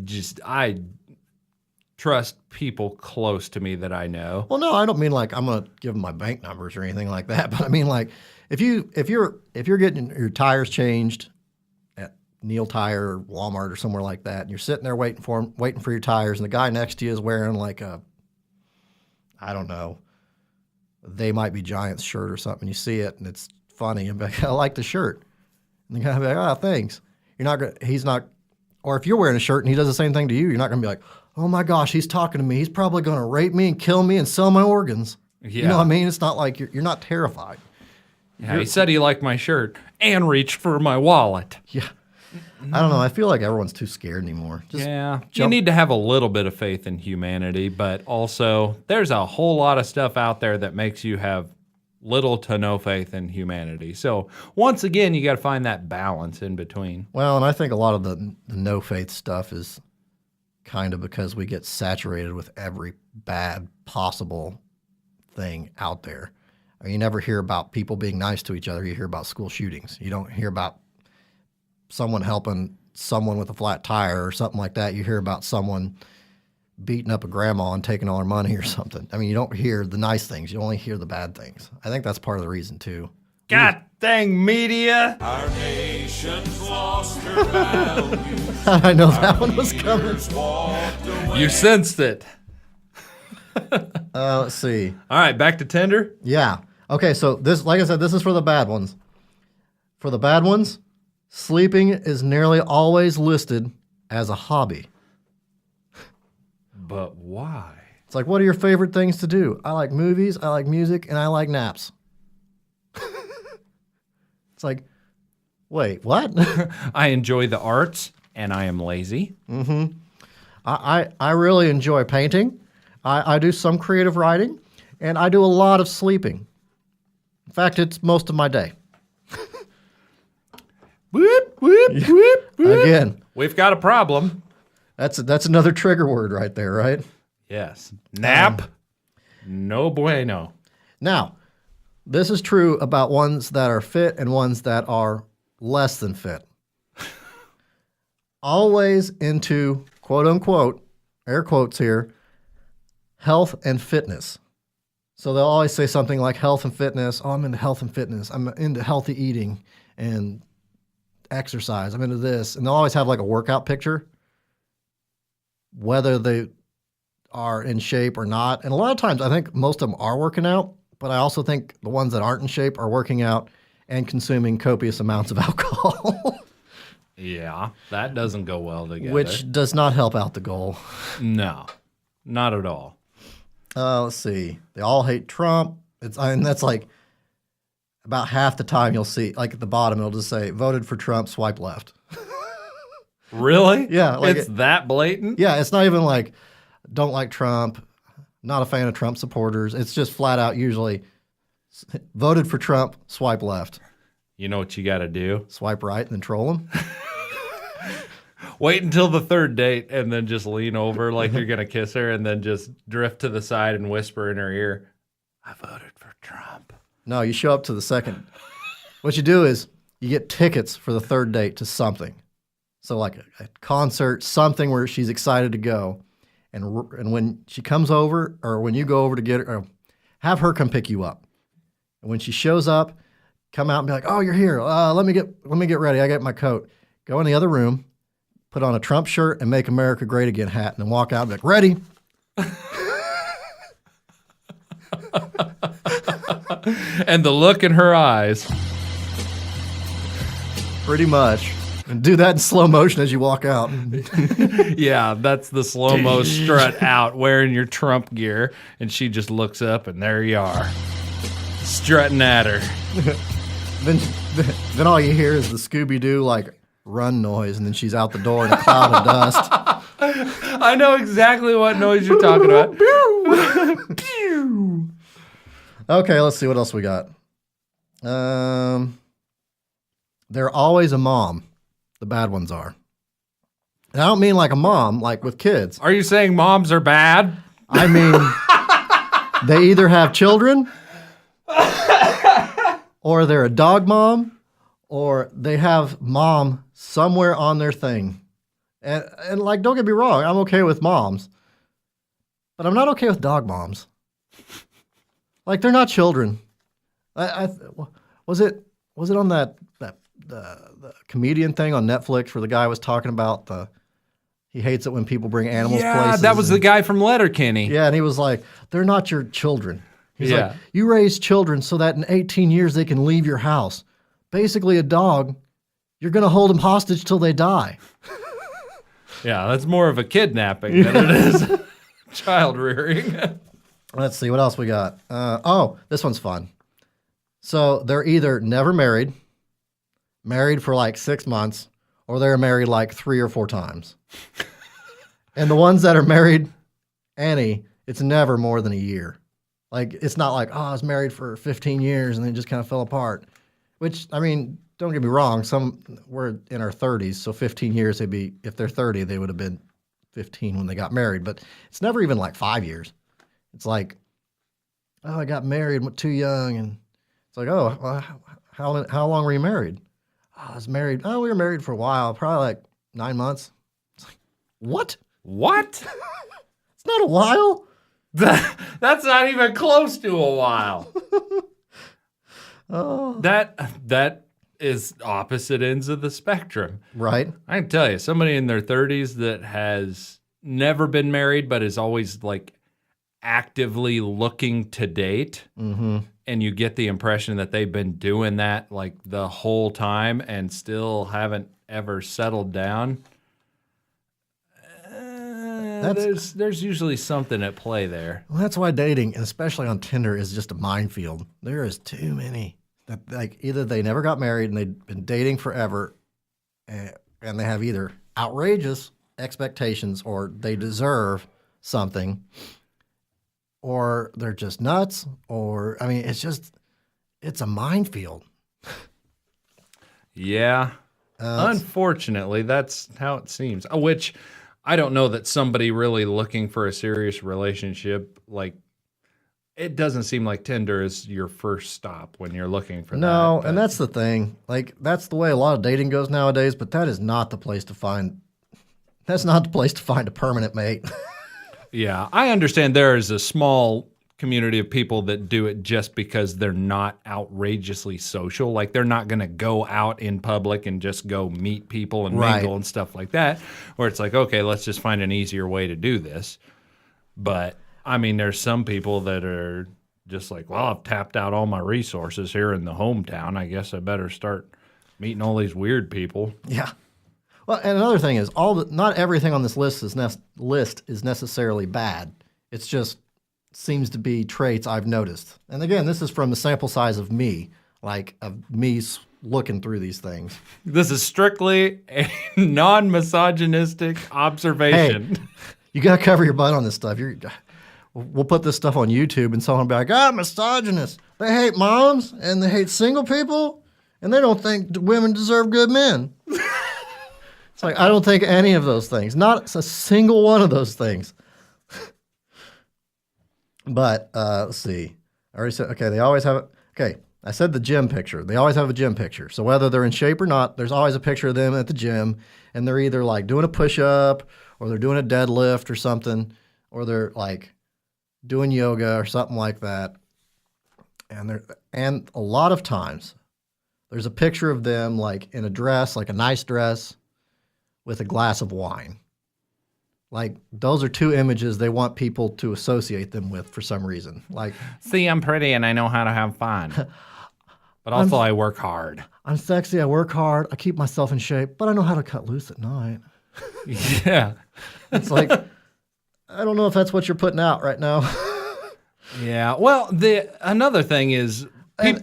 trust people close to me that I know. Well, no, I don't mean like I'm gonna give them my bank numbers or anything like that. But I mean like if you're getting your tires changed at Neil Tire or Walmart or somewhere like that, and you're sitting there waiting for your tires, and the guy next to you is wearing like I don't know, They Might Be Giants shirt or something. You see it and it's funny, and be like, I like the shirt. And the guy will be like, oh, thanks. Or if you're wearing a shirt and he does the same thing to you, you're not going to be like, oh my gosh, he's talking to me. He's probably going to rape me and kill me and sell my organs. Yeah. You know what I mean? It's not like you're not terrified. Yeah, he said he liked my shirt and reached for my wallet. Yeah. I don't know. I feel like everyone's too scared anymore. You need to have a little bit of faith in humanity, but also there's a whole lot of stuff out there that makes you have little to no faith in humanity. So once again, you got to find that balance in between. Well, and I think a lot of the no faith stuff is kind of because we get saturated with every bad possible thing out there. I mean, you never hear about people being nice to each other. You hear about school shootings. You don't hear about someone helping someone with a flat tire or something like that. You hear about someone beating up a grandma and taking all her money or something. I mean, you don't hear the nice things. You only hear the bad things. I think that's part of the reason, too. God dang media. Our nation's lost her values. I know that one was coming. You sensed it. Let's see. All right, back to Tinder. Yeah. Okay, so this, like I said, this is for the bad ones. For the bad ones, sleeping is nearly always listed as a hobby. But why? It's like, what are your favorite things to do? I like movies, I like music, and I like naps. It's like, wait, what? I enjoy the arts, and I am lazy. Mm-hmm. I really enjoy painting. I do some creative writing, and I do a lot of sleeping. In fact, it's most of my day. Whoop, whoop, whoop, whoop. Again, we've got a problem. That's another trigger word right there, right? Yes. Nap. No bueno. Now, this is true about ones that are fit and ones that are less than fit. Always into, quote unquote, air quotes here, health and fitness. So they'll always say something like health and fitness. Oh, I'm into health and fitness. I'm into healthy eating and exercise. I'm into this. And they'll always have like a workout picture, whether they are in shape or not. And a lot of times I think most of them are working out, but I also think the ones that aren't in shape are working out and consuming copious amounts of alcohol. Yeah, that doesn't go well together. Which does not help out the goal. No, not at all. Let's see. They all hate Trump. That's like, about half the time you'll see, like at the bottom, it'll just say, voted for Trump, swipe left. Really? Yeah, like it's that blatant? Yeah, it's not even like, don't like Trump, not a fan of Trump supporters. It's just flat out usually, voted for Trump, swipe left. You know what you got to do? Swipe right and then troll him. Wait until the third date and then just lean over like you're going to kiss her and then just drift to the side and whisper in her ear, I voted for Trump. No, you show up to the second. What you do is you get tickets for the third date to something. So like a concert, something where she's excited to go. And when she comes over, or when you go over to get her, or have her come pick you up. And when she shows up, come out and be like, "Oh, you're here. Let me get ready. I got my coat." Go in the other room, put on a Trump shirt and "Make America Great Again" hat, and then walk out and be like, "Ready." And the look in her eyes. Pretty much. And do that in slow motion as you walk out. Yeah, that's the slow-mo strut out wearing your Trump gear. And she just looks up and there you are. Strutting at her. Then all you hear is the Scooby-Doo like run noise, and then she's out the door in a cloud of dust. I know exactly what noise you're talking about. Okay, let's see what else we got. They're always a mom. The bad ones are. And I don't mean like a mom, like with kids. Are you saying moms are bad? I mean, they either have children, or they're a dog mom, or they have mom somewhere on their thing. And like, don't get me wrong, I'm okay with moms, but I'm not okay with dog moms. Like, they're not children. Was it on the comedian thing on Netflix where the guy was talking about he hates it when people bring animals Yeah, places. that was the guy from Letterkenny. Yeah, and he was like, they're not your children. He's Yeah. like, you raise children so that in 18 years they can leave your house. Basically, a dog, you're going to hold them hostage till they die. Yeah, that's more of a kidnapping than it is child rearing. Let's see, what else we got? This one's fun. So they're either never married for like 6 months, or they're married like 3 or 4 times. And the ones that are married, Annie, it's never more than a year. Like, it's not like, I was married for 15 years and then just kind of fell apart. Which, I mean, don't get me wrong, we're in our 30s, so 15 years, if they're 30, they would have been 15 when they got married. But it's never even like 5 years. It's like, I got married too young, and it's like, well, how long were you married? I was married. We were married for a while, probably like 9 months. It's like, what? What? It's not a while. That's not even close to a while. Oh, That is opposite ends of the spectrum. right. I can tell you, somebody in their 30s that has never been married but is always like actively looking to date, and you get the impression that they've been doing that like the whole time and still haven't ever settled down. There's usually something at play there. Well, that's why dating, and especially on Tinder, is just a minefield. There is too many that like either they never got married and they've been dating forever, and they have either outrageous expectations or they deserve something, or they're just nuts, or I mean, it's a minefield. Yeah. Unfortunately, that's how it seems. Which I don't know that somebody really looking for a serious relationship, like, it doesn't seem like Tinder is your first stop when you're looking for that. No, and that's the thing. Like, that's the way a lot of dating goes nowadays, but that is not the place to find. That's not the place to find a permanent mate. Yeah, I understand there is a small community of people that do it just because they're not outrageously social. Like, they're not going to go out in public and just go meet people and Right. mingle and stuff like that, where it's like, okay, let's just find an easier way to do this. But, I mean, there's some people that are just like, well, I've tapped out all my resources here in the hometown. I guess I better start meeting all these weird people. Yeah. Well, and another thing is, not everything on this list is necessarily bad. It's just seems to be traits I've noticed. And again, this is from the sample size of me. like of me looking through these things. This is strictly a non-misogynistic observation. Hey, you got to cover your butt on this stuff. We'll put this stuff on YouTube, and someone will be like, misogynist. They hate moms, and they hate single people, and they don't think women deserve good men. It's like, I don't think any of those things. Not a single one of those things. But, let's see. I already said, okay, they always have, okay, I said the gym picture. They always have a gym picture. So whether they're in shape or not, there's always a picture of them at the gym, and they're either like doing a push-up, or they're doing a deadlift or something, or they're like doing yoga or something like that. And a lot of times there's a picture of them like in a dress, like a nice dress with a glass of wine. Like those are two images they want people to associate them with for some reason. Like, see, I'm pretty and I know how to have fun. But also I work hard. I'm sexy, I work hard, I keep myself in shape, but I know how to cut loose at night. Yeah. It's like, I don't know if that's what you're putting out right now. Yeah. Well, another thing is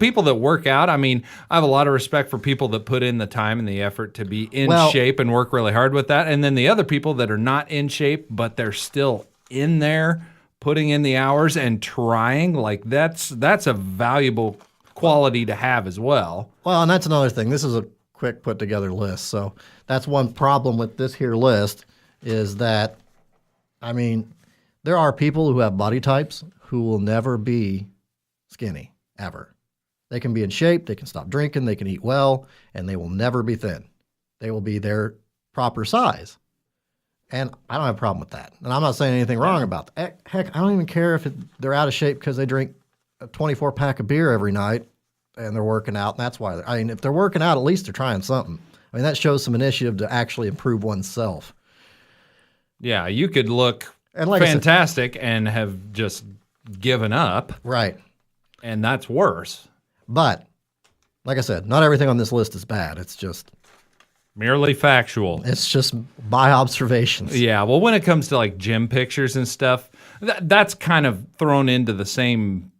people that work out. I mean, I have a lot of respect for people that put in the time and the effort to be in shape and work really hard with that. And then the other people that are not in shape, but they're still in there, putting in the hours and trying. Like that's a valuable quality to have as well. Well, and that's another thing. This is a quick put together list. So that's one problem with this here list is that, I mean, there are people who have body types who will never be skinny, ever. They can be in shape, they can stop drinking, they can eat well, and they will never be thin. They will be their proper size. And I don't have a problem with that. And I'm not saying anything wrong about that. Heck, I don't even care if they're out of shape because they drink a 24-pack of beer every night and they're working out, and that's why. I mean, if they're working out, at least they're trying something. I mean, that shows some initiative to actually improve oneself. Yeah, you could look like fantastic and have just given up. Right. And that's worse. But, like I said, not everything on this list is bad. It's just merely factual. It's just by observations. Yeah, well, when it comes to like gym pictures and stuff, that's kind of thrown into the same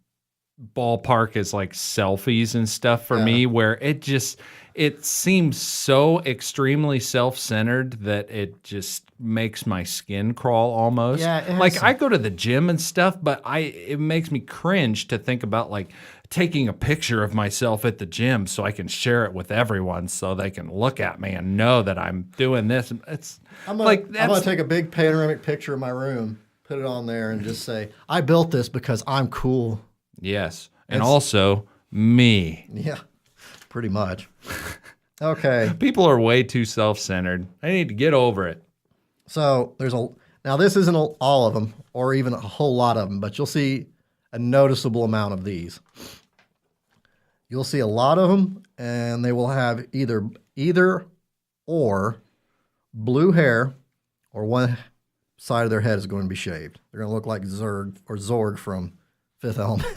ballpark as like selfies and stuff for me, where it seems so extremely self-centered that it just makes my skin crawl almost. Yeah, like I go to the gym and stuff, but it makes me cringe to think about like taking a picture of myself at the gym so I can share it with everyone so they can look at me and know that I'm doing this. I'm gonna take a big panoramic picture of my room, put it on there, and just say, I built this because I'm cool. Yes. And also me. Yeah, pretty much. Okay. People are way too self-centered. I need to get over it. So now this isn't all of them or even a whole lot of them, but you'll see a noticeable amount of these. You'll see a lot of them, and they will have either or blue hair, or one side of their head is going to be shaved. They're going to look like Zorg from Fifth Element.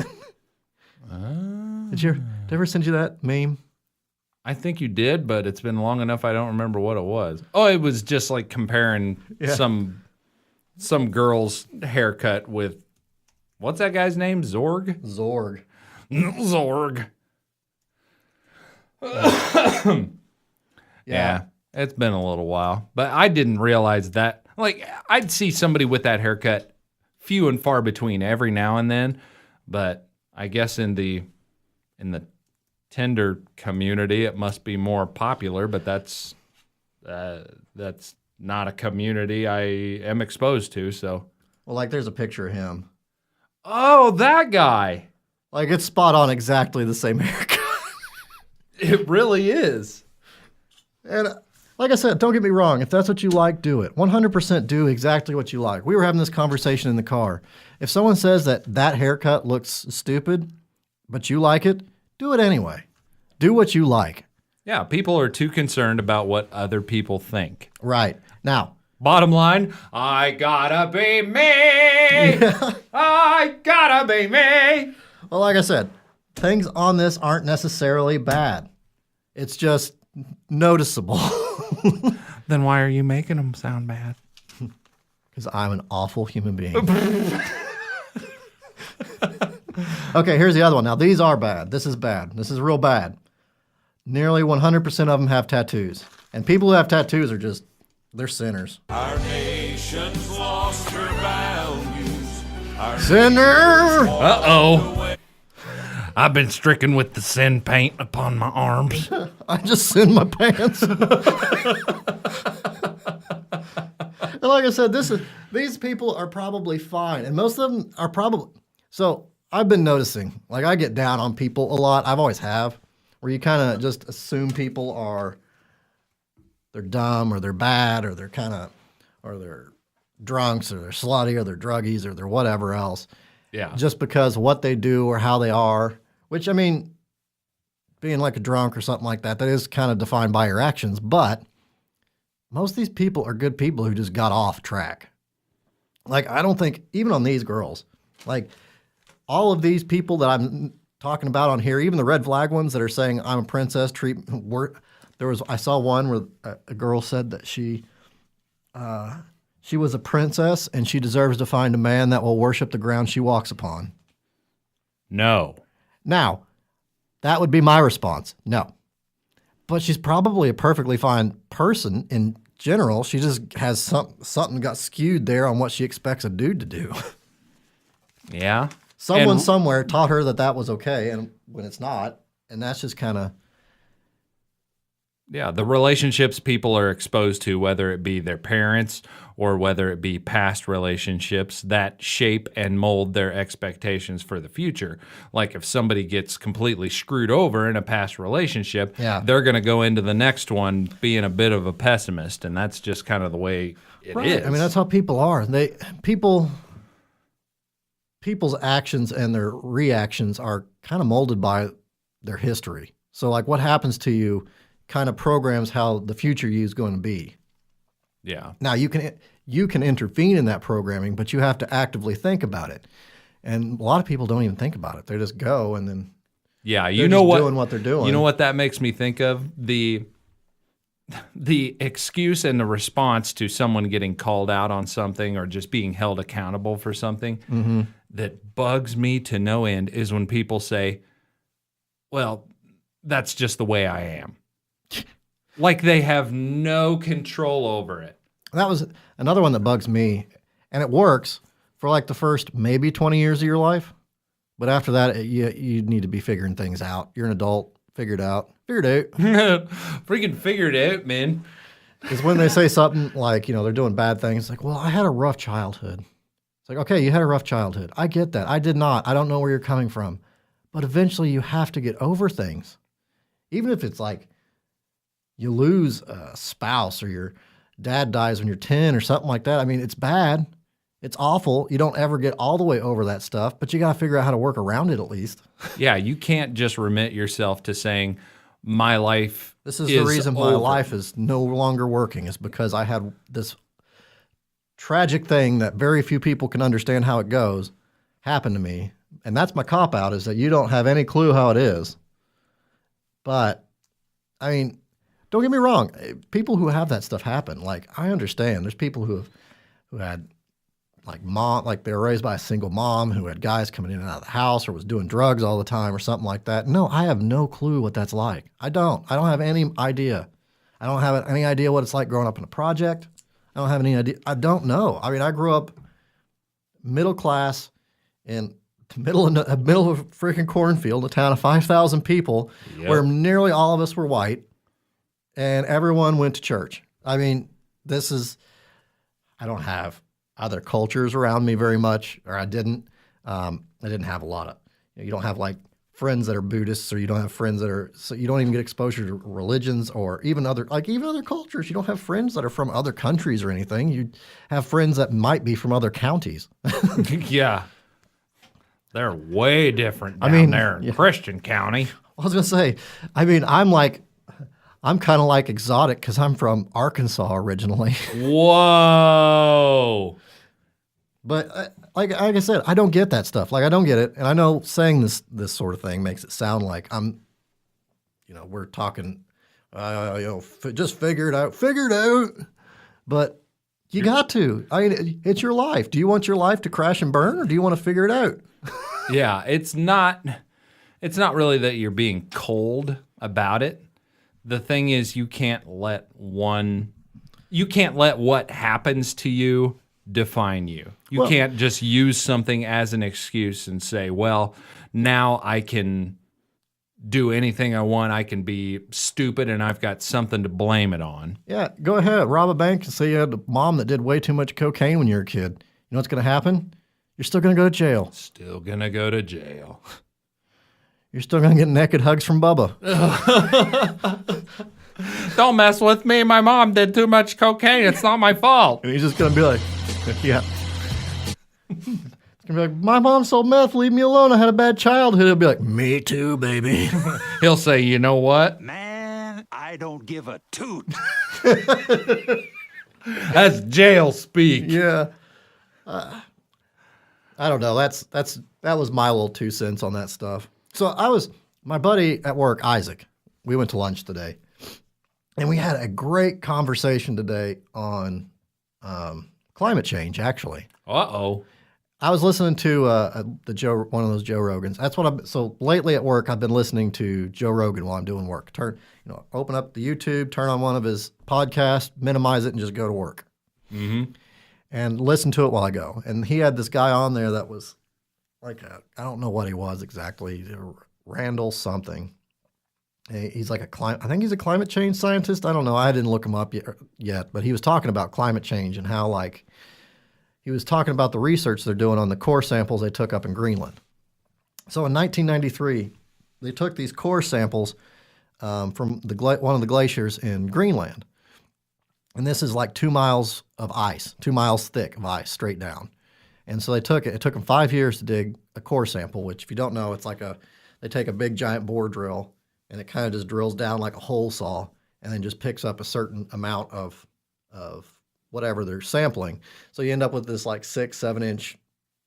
Did I ever send you that meme? I think you did, but it's been long enough I don't remember what it was. Oh, it was just like comparing some girl's haircut with, what's that guy's name? Zorg? Zorg. Zorg. Yeah, it's been a little while, but I didn't realize that. Like, I'd see somebody with that haircut few and far between every now and then, but I guess in the Tinder community it must be more popular, but that's not a community I am exposed to. So, well, like there's a picture of him. Oh, that guy! Like it's spot on, exactly the same haircut. It really is. And like I said, don't get me wrong. If that's what you like, do it. 100% do exactly what you like. We were having this conversation in the car. If someone says that haircut looks stupid, but you like it, do it anyway. Do what you like. Yeah, people are too concerned about what other people think. Right. Now, bottom line, I gotta be me. Yeah. I gotta be me. Well, like I said, things on this aren't necessarily bad. It's just noticeable. Then why are you making them sound bad? Because I'm an awful human being. Okay, here's the other one. Now, these are bad. This is bad. This is real bad. Nearly 100% of them have tattoos. And people who have tattoos are just, they're sinners. Our nation's lost her values. Our Sinner! Uh-oh. I've been stricken with the sin paint upon my arms. I just sin my pants. And like I said, these people are probably fine. And most of them are probably... So I've been noticing, like I get down on people a lot. I've always have. Where you kind of just assume people they're dumb or they're bad or they're or they're drunks or they're slutty or they're druggies or they're whatever else. Yeah. Just because of what they do or how they are, which I mean, being like a drunk or something like that is kind of defined by your actions. But most of these people are good people who just got off track. Like, I don't think, even on these girls, like all of these people that I'm talking about on here, even the red flag ones that are saying I'm a princess, I saw one where a girl said that she was a princess and she deserves to find a man that will worship the ground she walks upon. No. Now, that would be my response. No. But she's probably a perfectly fine person in general. She just has something got skewed there on what she expects a dude to do. Yeah. Someone somewhere taught her that was okay, and when it's not, and that's just kind of... Yeah, the relationships people are exposed to, whether it be their parents or whether it be past relationships, that shape and mold their expectations for the future. Like if somebody gets completely screwed over in a past relationship, they're going to go into the next one being a bit of a pessimist, and that's just kind of the way it is. I mean, that's how people are. People's actions and their reactions are kind of molded by their history. So like what happens to you kind of programs how the future you is going to be. Yeah. Now you can intervene in that programming, but you have to actively think about it. And a lot of people don't even think about it. They just go and then doing what they're doing. You know what that makes me think of? The excuse and the response to someone getting called out on something or just being held accountable for something that bugs me to no end is when people say, well, that's just the way I am. Like they have no control over it. That was another one that bugs me. And it works for like the first maybe 20 years of your life. But after that, you need to be figuring things out. You're an adult. Figure it out. Figure it out. Freaking figure it out, man. Because when they say something like, they're doing bad things, it's like, well, I had a rough childhood. It's like, okay, you had a rough childhood. I get that. I did not. I don't know where you're coming from. But eventually you have to get over things. Even if it's like you lose a spouse or your dad dies when you're 10 or something like that. I mean, it's bad. It's awful. You don't ever get all the way over that stuff, but you got to figure out how to work around it at least. Yeah, you can't just remit yourself to saying, my life This is the reason my life is no longer working, is because I had this tragic thing that very few people can understand how it goes happen to me. And that's my cop-out, is that you don't have any clue how it is. But, I mean, don't get me wrong. People who have that stuff happen. Like, I understand. There's people who had, like they were raised by a single mom who had guys coming in and out of the house or was doing drugs all the time or something like that. No, I have no clue what that's like. I don't have any idea. I don't have any idea what it's like growing up in a project. I don't have any idea. I don't know. I mean, I grew up middle class in the middle of a freaking cornfield, a town of 5,000 people, where nearly all of us were white, and everyone went to church. I mean, I don't have other cultures around me very much, or I didn't. I didn't have a lot of, you don't have like friends that are Buddhists, or you don't have friends that are, so you don't even get exposure to religions or even other cultures. You don't have friends that are from other countries or anything. You have friends that might be from other counties. Yeah. They're way different down there in Christian County. I was going to say, I mean, I'm kind of like exotic because I'm from Arkansas originally. Whoa. But like I said, I don't get that stuff. Like, I don't get it. And I know saying this sort of thing makes it sound like we're talking, just figure it out. But you got to. I mean, it's your life. Do you want your life to crash and burn, or do you want to figure it out? Yeah, it's not really that you're being cold about it. The thing is you can't let what happens to you define you. You can't just use something as an excuse and say, well, now I can do anything I want. I can be stupid and I've got something to blame it on. Yeah, go ahead, rob a bank and say you had a mom that did way too much cocaine when you were a kid. You know what's going to happen? You're still going to go to jail. Still gonna go to jail. You're still going to get naked hugs from Bubba. Don't mess with me. My mom did too much cocaine. It's not my fault. And he's just going to be like, yeah. It's going to be like, my mom sold meth. Leave me alone. I had a bad childhood. He'll be like, me too, baby. He'll say, you know what? Man, I don't give a toot. That's jail speak. Yeah. I don't know. That was my little 2 cents on that stuff. So my buddy at work, Isaac, we went to lunch today, and we had a great conversation today on climate change, actually. Uh-oh. I was listening to one of those Joe Rogans. So lately at work, I've been listening to Joe Rogan while I'm doing work. Open up the YouTube, turn on one of his podcasts, minimize it, and just go to work. Mm-hmm. And listen to it while I go. And he had this guy on there that was like I don't know what he was exactly, Randall something. He's like I think he's a climate change scientist. I don't know. I didn't look him up yet, but he was talking about climate change and how he was talking about the research they're doing on the core samples they took up in Greenland. So in 1993, they took these core samples from one of the glaciers in Greenland. And this is like 2 miles of ice, 2 miles thick of ice straight down. And so it took them 5 years to dig a core sample, which if you don't know, it's like they take a big giant bore drill and it kind of just drills down like a hole saw and then just picks up a certain amount of whatever they're sampling. So you end up with this like 6-7 inch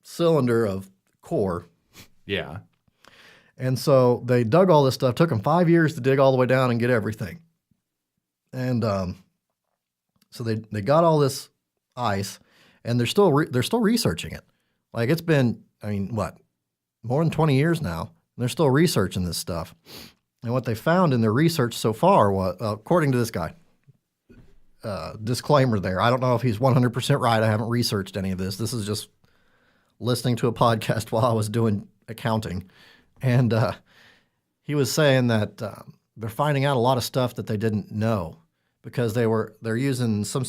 cylinder of core. Yeah. And so they dug all this stuff, took them 5 years to dig all the way down and get everything. And so they got all this ice, and they're still researching it. Like it's been, more than 20 years now, and they're still researching this stuff. And what they found in their research so far was, according to this guy, disclaimer there, I don't know if he's 100% right. I haven't researched any of this. This is just listening to a podcast while I was doing accounting. And he was saying that they're finding out a lot of stuff that they didn't know because they're using some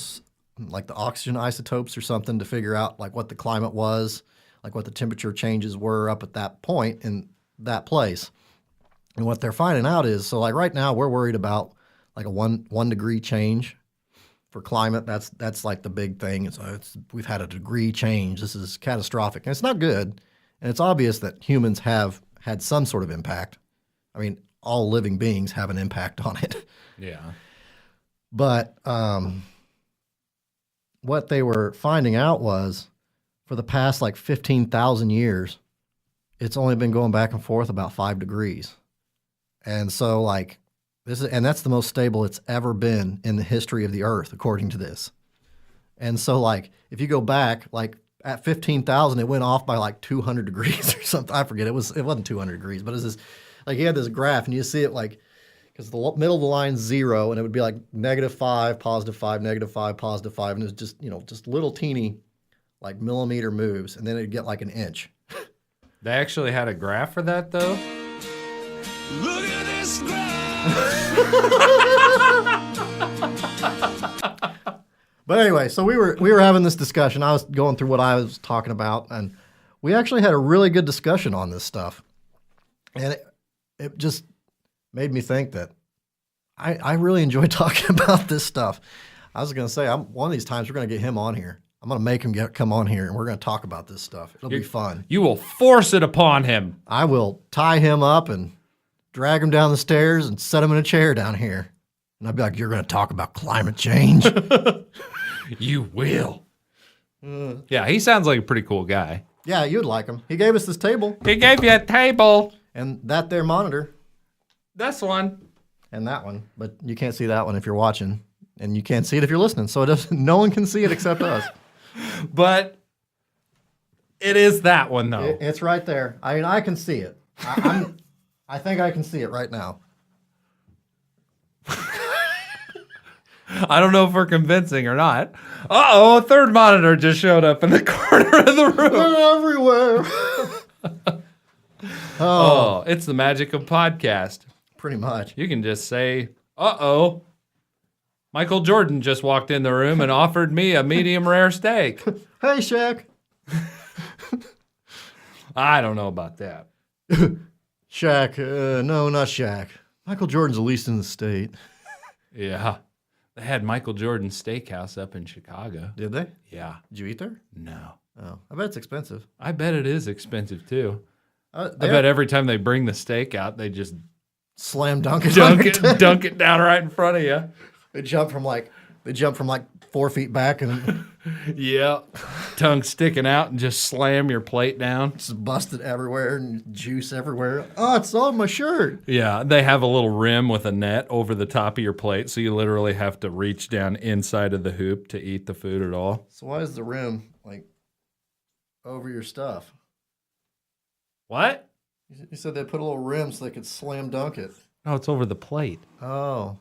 like the oxygen isotopes or something to figure out like what the climate was, like what the temperature changes were up at that point in that place. And what they're finding out is, so like right now we're worried about like a one degree change for climate. That's like the big thing. So we've had a degree change. This is catastrophic, and it's not good. And it's obvious that humans have had some sort of impact. I mean, all living beings have an impact on it. Yeah. But what they were finding out was for the past like 15,000 years, it's only been going back and forth about 5 degrees. And so like that's the most stable it's ever been in the history of the earth, according to this. And so like, if you go back, like at 15,000, it went off by like 200 degrees or something. I forget. It wasn't 200 degrees, but it's this, like he had this graph and you see it like, because the middle of the line's 0 and it would be like -5, +5, -5, +5. And it was just, just little teeny like millimeter moves. And then it'd get like an inch. They actually had a graph for that though? Look at this graph. But anyway, so we were having this discussion. I was going through what I was talking about, and we actually had a really good discussion on this stuff. And it just made me think that I really enjoy talking about this stuff. I was going to say, one of these times we're going to get him on here. I'm going to make him come on here, and we're going to talk about this stuff. It'll be fun. You will force it upon him. I will tie him up and drag him down the stairs and set him in a chair down here. And I'd be like, you're going to talk about climate change? You will. Yeah, he sounds like a pretty cool guy. Yeah, you'd like him. He gave us this table He gave you a table. and that there monitor This one. and that one. But you can't see that one if you're watching. And you can't see it if you're listening. So no one can see it except us. But It is that one though. It's right there. I mean, I can see it. I think I can see it right now. I don't know if we're convincing or not. Uh-oh, a third monitor just showed up in the corner of the room. They're everywhere. Oh, it's the magic of podcast. Pretty much. You can just say, uh-oh, Michael Jordan just walked in the room and offered me a medium rare steak. Hey, Shaq. I don't know about that. Shaq. No, not Shaq. Michael Jordan's the least in the state. Yeah. They had Michael Jordan's steakhouse up in Chicago. Did they? Yeah. Did you eat there? No. Oh, I bet it's expensive. I bet it is expensive too. I I bet every time they bring the steak out, they just slam dunk it. dunk it down right in front of you. They jump from like 4 feet back and Yeah. Tongue sticking out and just slam your plate down. just busted everywhere and juice everywhere. Oh, it's on my shirt. Yeah, they have a little rim with a net over the top of your plate, so you literally have to reach down inside of the hoop to eat the food at all. So why is the rim like over your stuff? What? You said they put a little rim so they could slam dunk it. No, it's over the plate. Oh.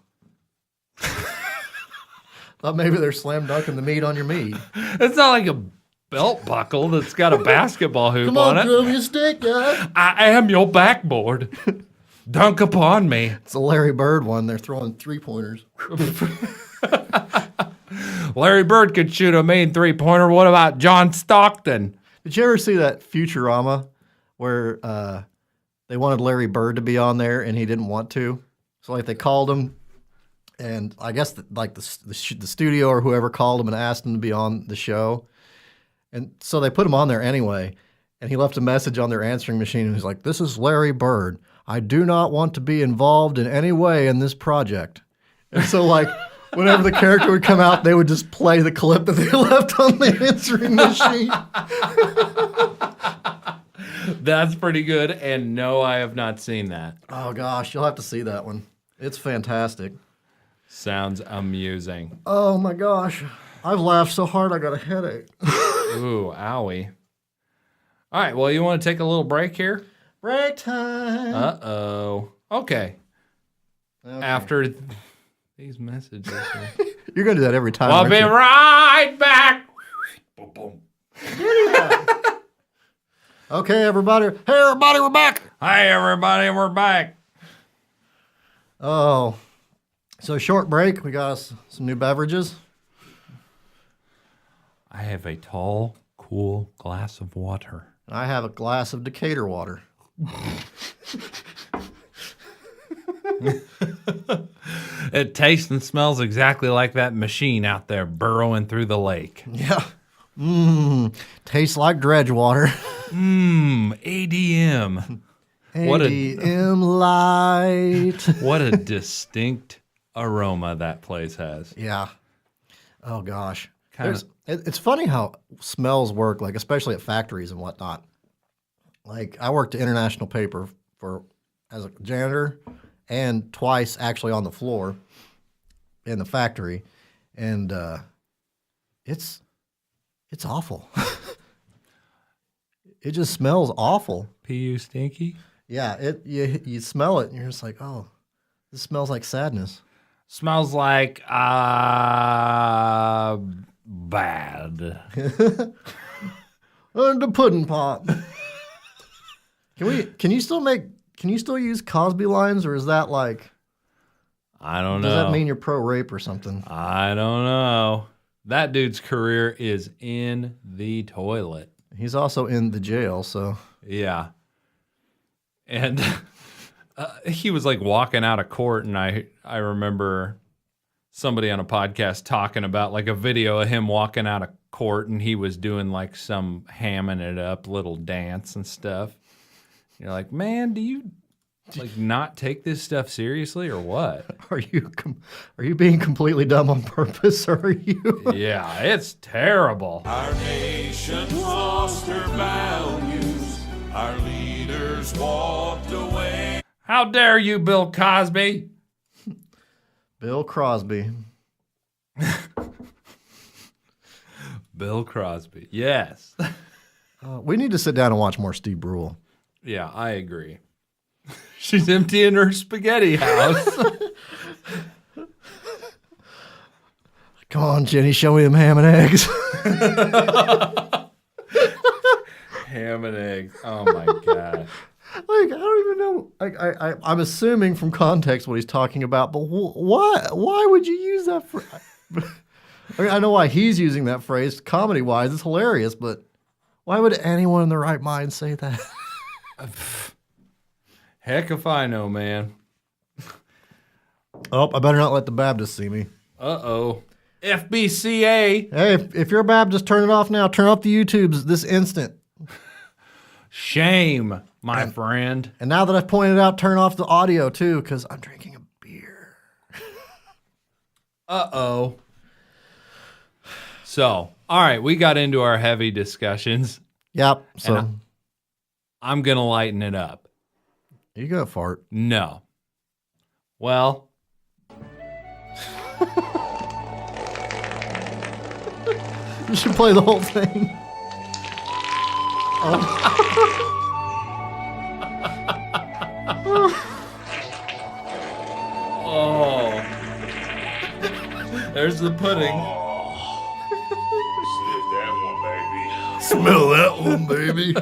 Thought maybe they're slam dunking the meat on your meat. It's not like a belt buckle that's got a basketball hoop Come on on, it. throw me a stick, guy. I am your backboard. Dunk upon me. It's a Larry Bird one. They're throwing 3-pointers. Larry Bird could shoot a mean three-pointer. What about John Stockton? Did you ever see that Futurama where they wanted Larry Bird to be on there and he didn't want to? So like they called him, and I guess the studio or whoever called him and asked him to be on the show, and so they put him on there anyway. And he left a message on their answering machine, and he's like, "This is Larry Bird. I do not want to be involved in any way in this project." And so like. Whenever the character would come out, they would just play the clip that they left on the answering machine. That's pretty good. And no, I have not seen that. Oh, gosh. You'll have to see that one. It's fantastic. Sounds amusing. Oh, my gosh. I've laughed so hard I got a headache. Ooh, owie. All right, well, you want to take a little break here? Break time. Uh-oh. Okay. After these messages. You're going to do that every time. I'll aren't be you? right back. Boom, boom. Okay, everybody. Hey, everybody, we're back. Hi, everybody, we're back. Oh, so short break. We got us some new beverages. I have a tall, cool glass of water. I have a glass of Decatur water. It tastes and smells exactly like that machine out there burrowing through the lake. Yeah. Tastes like dredge water. ADM. What a- ADM light. What a distinct aroma that place has. Yeah. Oh gosh. Kinda- It's funny how smells work, like especially at factories and whatnot. Like I worked at International Paper as a janitor and twice actually on the floor in the factory, and it's awful. It just smells awful. P.U. Stinky? Yeah, you smell it and you're just like, oh, this smells like sadness. Smells like bad. And the pudding pot. Can you still use Cosby lines, or is that like, I don't know. does that mean you're pro rape or something? I don't know. That dude's career is in the toilet. He's also in the jail, so Yeah. And he was like walking out of court, and I remember somebody on a podcast talking about like a video of him walking out of court, and he was doing like some hamming it up little dance and stuff. You're like, man, do you like not take this stuff seriously or what? are you being completely dumb on purpose, or are you? Yeah, it's terrible. Our nation lost her values. Our leaders walked away. How dare you, Bill Cosby? Bill Crosby. Bill Crosby. Yes. We need to sit down and watch more Steve Brule. Yeah, I agree. She's emptying her spaghetti house. Come on, Jenny, show me them ham and eggs. Ham and eggs. Oh my god. I don't even know. I'm assuming from context what he's talking about, but why? Why would you use that phrase? I mean, I know why he's using that phrase comedy-wise. It's hilarious, but why would anyone in their right mind say that? Heck if I know, man. Oh, I better not let the Baptists see me. Uh-oh. FBCA. Hey, if you're a Baptist, turn it off now. Turn off the YouTubes this instant. Shame, my friend. And now that I've pointed out, turn off the audio too, because I'm drinking a beer. Uh-oh. So, all right, we got into our heavy discussions. Yep. So And I'm going to lighten it up. you go, fart. No. Well, You should play the whole thing. oh. There's the pudding. Sniff that one, baby. Smell that one, baby.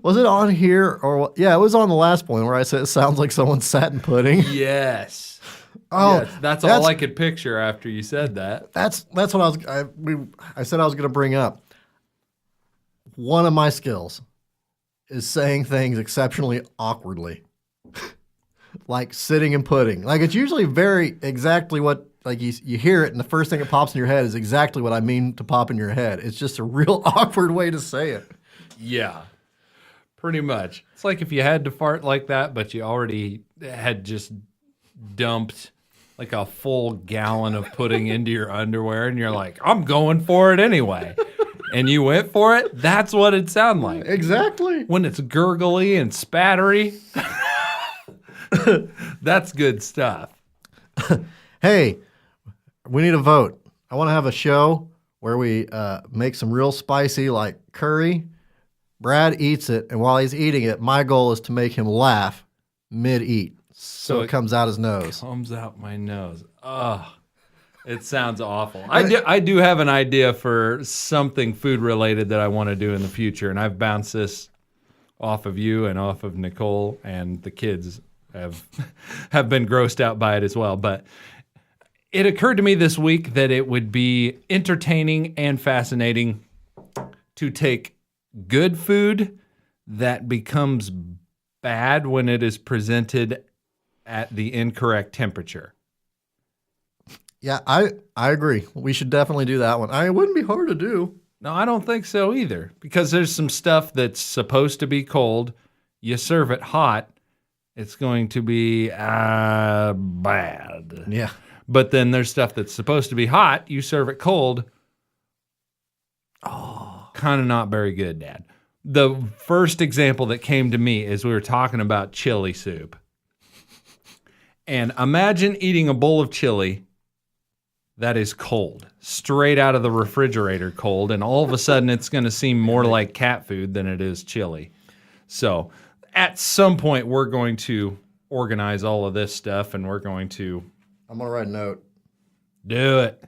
Was it on here or what? Yeah, it was on the last point where I said it sounds like someone sat in pudding. Yes. Oh, Yes, that's all I could picture after you said that. That's what I said I was going to bring up. One of my skills is saying things exceptionally awkwardly, like sitting and pudding. Like it's usually very exactly what like you hear it, and the first thing that pops in your head is exactly what I mean to pop in your head. It's just a real awkward way to say it. Yeah. Pretty much. It's like if you had to fart like that, but you already had just dumped like a full gallon of pudding into your underwear, and you're like, I'm going for it anyway. And you went for it. That's what it sounded like. Exactly. When it's gurgly and spattery, that's good stuff. Hey, we need a vote. I want to have a show where we make some real spicy like curry. Brad eats it, and while he's eating it, my goal is to make him laugh mid-eat. So it comes out his nose. Comes out my nose. Ugh. It sounds awful. I do have an idea for something food related that I want to do in the future, and I've bounced this off of you and off of Nicole, and the kids have been grossed out by it as well. But it occurred to me this week that it would be entertaining and fascinating to take good food that becomes bad when it is presented at the incorrect temperature. Yeah, I agree. We should definitely do that one. It wouldn't be hard to do. No, I don't think so either, because there's some stuff that's supposed to be cold. You serve it hot, it's going to be bad. Yeah. But then there's stuff that's supposed to be hot. You serve it cold. Oh, kind of not very good, Dad. The first example that came to me is we were talking about chili soup. And imagine eating a bowl of chili that is cold, straight out of the refrigerator cold, and all of a sudden it's going to seem more like cat food than it is chili. So at some point we're going to organize all of this stuff, and we're going to I'm going to write a note. do it.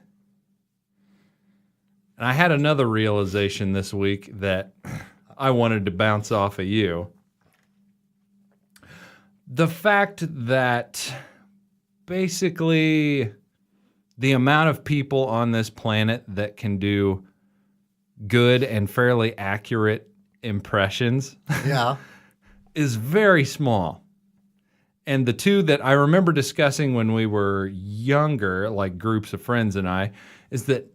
And I had another realization this week that I wanted to bounce off of you. The fact that basically the amount of people on this planet that can do good and fairly accurate impressions Yeah. is very small. And the two that I remember discussing when we were younger, like groups of friends and I, is that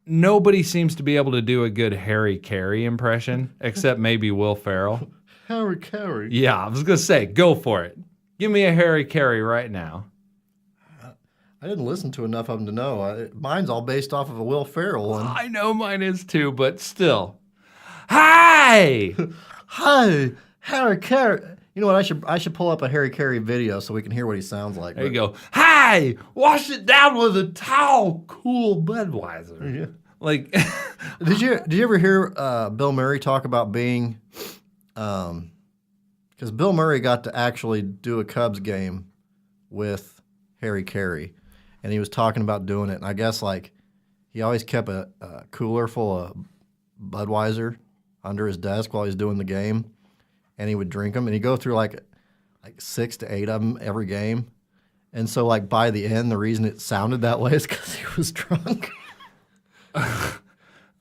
nobody seems to be able to do a good Harry Carey impression, except maybe Will Ferrell. Harry Carey. Yeah, I was going to say, go for it. Give me a Harry Carey right now. I didn't listen to enough of them to know. Mine's all based off of a Will Ferrell one. I know mine is too, but still. Hi! Hi, Harry Carey. You know what? I should pull up a Harry Carey video so we can hear what he sounds like. There you go. Hi! Wash it down with a towel, cool Budweiser. Yeah. Like, Did you ever hear Bill Murray talk about being, because Bill Murray got to actually do a Cubs game with Harry Carey, and he was talking about doing it. And I guess like he always kept a cooler full of Budweiser under his desk while he's doing the game, and he would drink them, and he'd go through like 6 to 8 of them every game. And so like by the end, the reason it sounded that way is because he was drunk.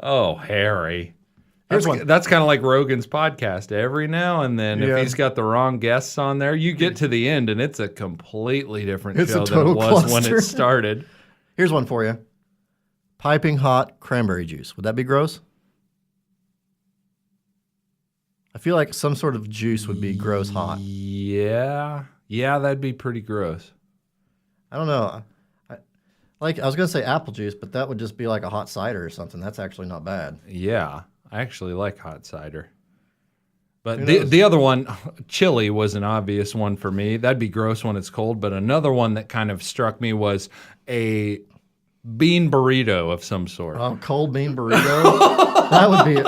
oh, Harry. Here's one. That's kind of like Rogan's podcast. Every now and then, Yeah. if he's got the wrong guests on there, you get to the end and it's a completely different It's a show than total it was when cluster. it started. Here's one for you. Piping hot cranberry juice. Would that be gross? I feel like some sort of juice would be gross hot. Yeah, that'd be pretty gross. I don't know. I was going to say apple juice, but that would just be like a hot cider or something. That's actually not bad. Yeah, I actually like hot cider. But Who the knows? the other one, chili, was an obvious one for me. That'd be gross when it's cold. But another one that kind of struck me was a bean burrito of some sort. Oh, cold bean burrito? That would be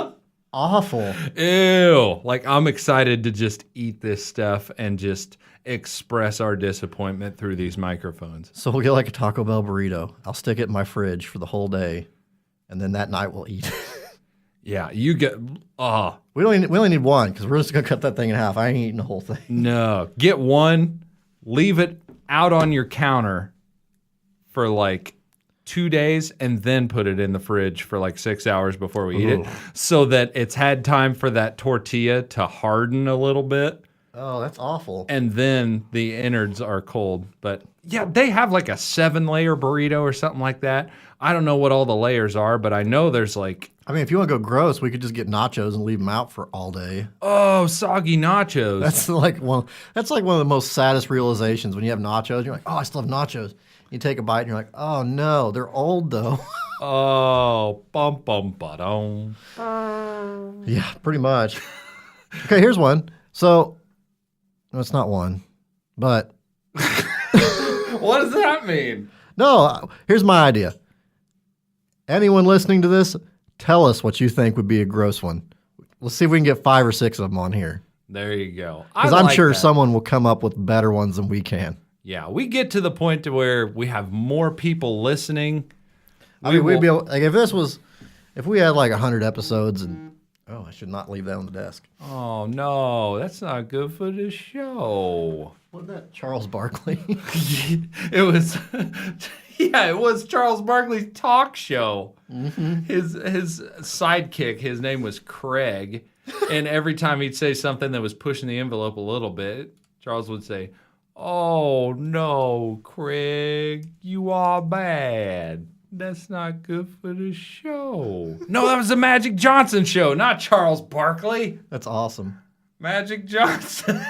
awful. Ew. Like, I'm excited to just eat this stuff and just express our disappointment through these microphones. So we'll get like a Taco Bell burrito. I'll stick it in my fridge for the whole day, and then that night we'll eat. Yeah, you get, We only need one because we're just gonna cut that thing in half. I ain't eating the whole thing. no. Get one, leave it out on your counter for like 2 days, and then put it in the fridge for like 6 hours before we eat it, so that it's had time for that tortilla to harden a little bit. Oh, that's awful. And then the innards are cold. But yeah, they have like a 7-layer burrito or something like that. I don't know what all the layers are, but I know there's like, I mean, if you want to go gross, we could just get nachos and leave them out for all day. oh, soggy nachos. That's like one of the most saddest realizations when you have nachos. You're like, oh, I still have nachos. You take a bite and you're like, oh no, they're old though. Oh, bum bum ba-dum. Yeah, pretty much. Okay, here's one. So, no, it's not one, but What does that mean? no, here's my idea. Anyone listening to this, tell us what you think would be a gross one. Let's see if we can get 5 or 6 of them on here. There you go. Because I'm sure someone will come up with better ones than we can. Yeah, we get to the point to where we have more people listening. I mean, we'd be able, like if we had like 100 episodes and, oh, I should not leave that on the desk. Oh, no, that's not good for the show. Wasn't that Charles Barkley? It was, yeah, it was Charles Barkley's talk show. His sidekick, his name was Craig, and every time he'd say something that was pushing the envelope a little bit, Charles would say, "Oh no, Craig, you are bad. That's not good for the show." No, that was the Magic Johnson show, not Charles Barkley. That's awesome. Magic Johnson.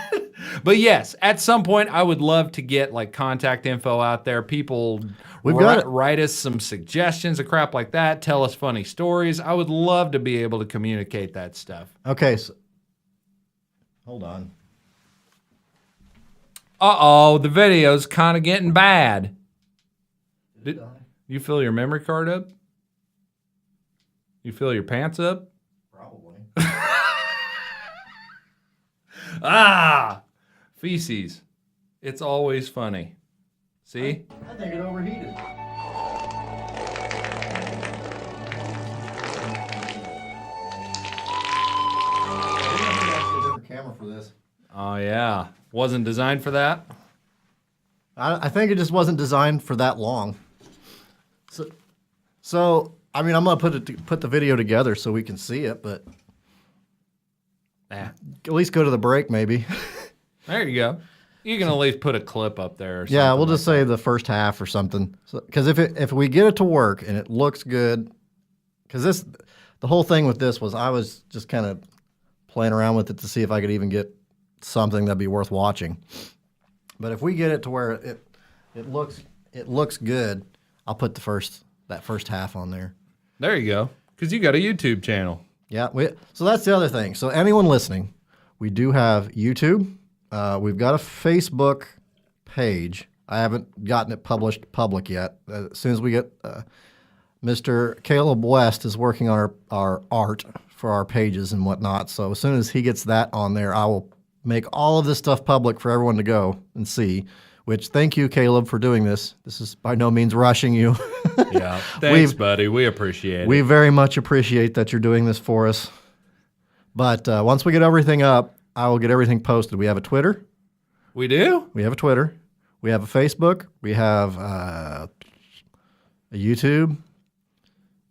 But yes, at some point, I would love to get like contact info out there. People write us some suggestions of crap like that. Tell us funny stories. I would love to be able to communicate that stuff. Okay, so hold on. Uh-oh, the video's kind of getting bad. Did you fill your memory card up? You fill your pants up? Probably. Ah! Feces. It's always funny. See? I think it overheated. A different camera for this. Oh, yeah. Wasn't designed for that? I think it just wasn't designed for that long. So I mean, I'm gonna put the video together so we can see it, but Nah. at least go to the break, maybe. There you go. You can at least put a clip up there or something. Yeah, we'll just say the first half or something. Because if we get it to work and it looks good, because the whole thing with this was I was just kind of playing around with it to see if I could even get something that'd be worth watching. But if we get it to where it looks good, I'll put that first half on there. There you go. Because you got a YouTube channel. Yeah. So that's the other thing. So anyone listening, we do have YouTube. We've got a Facebook page. I haven't gotten it published public yet. As soon as we get Mr. Caleb West is working on our art for our pages and whatnot. So as soon as he gets that on there, I will make all of this stuff public for everyone to go and see. Which, thank you, Caleb, for doing this. This is by no means rushing you. Yeah, thanks, buddy. We appreciate it. We very much appreciate that you're doing this for us. But once we get everything up, I will get everything posted. We have a Twitter. We do? We have a Twitter. We have a Facebook. We have a YouTube.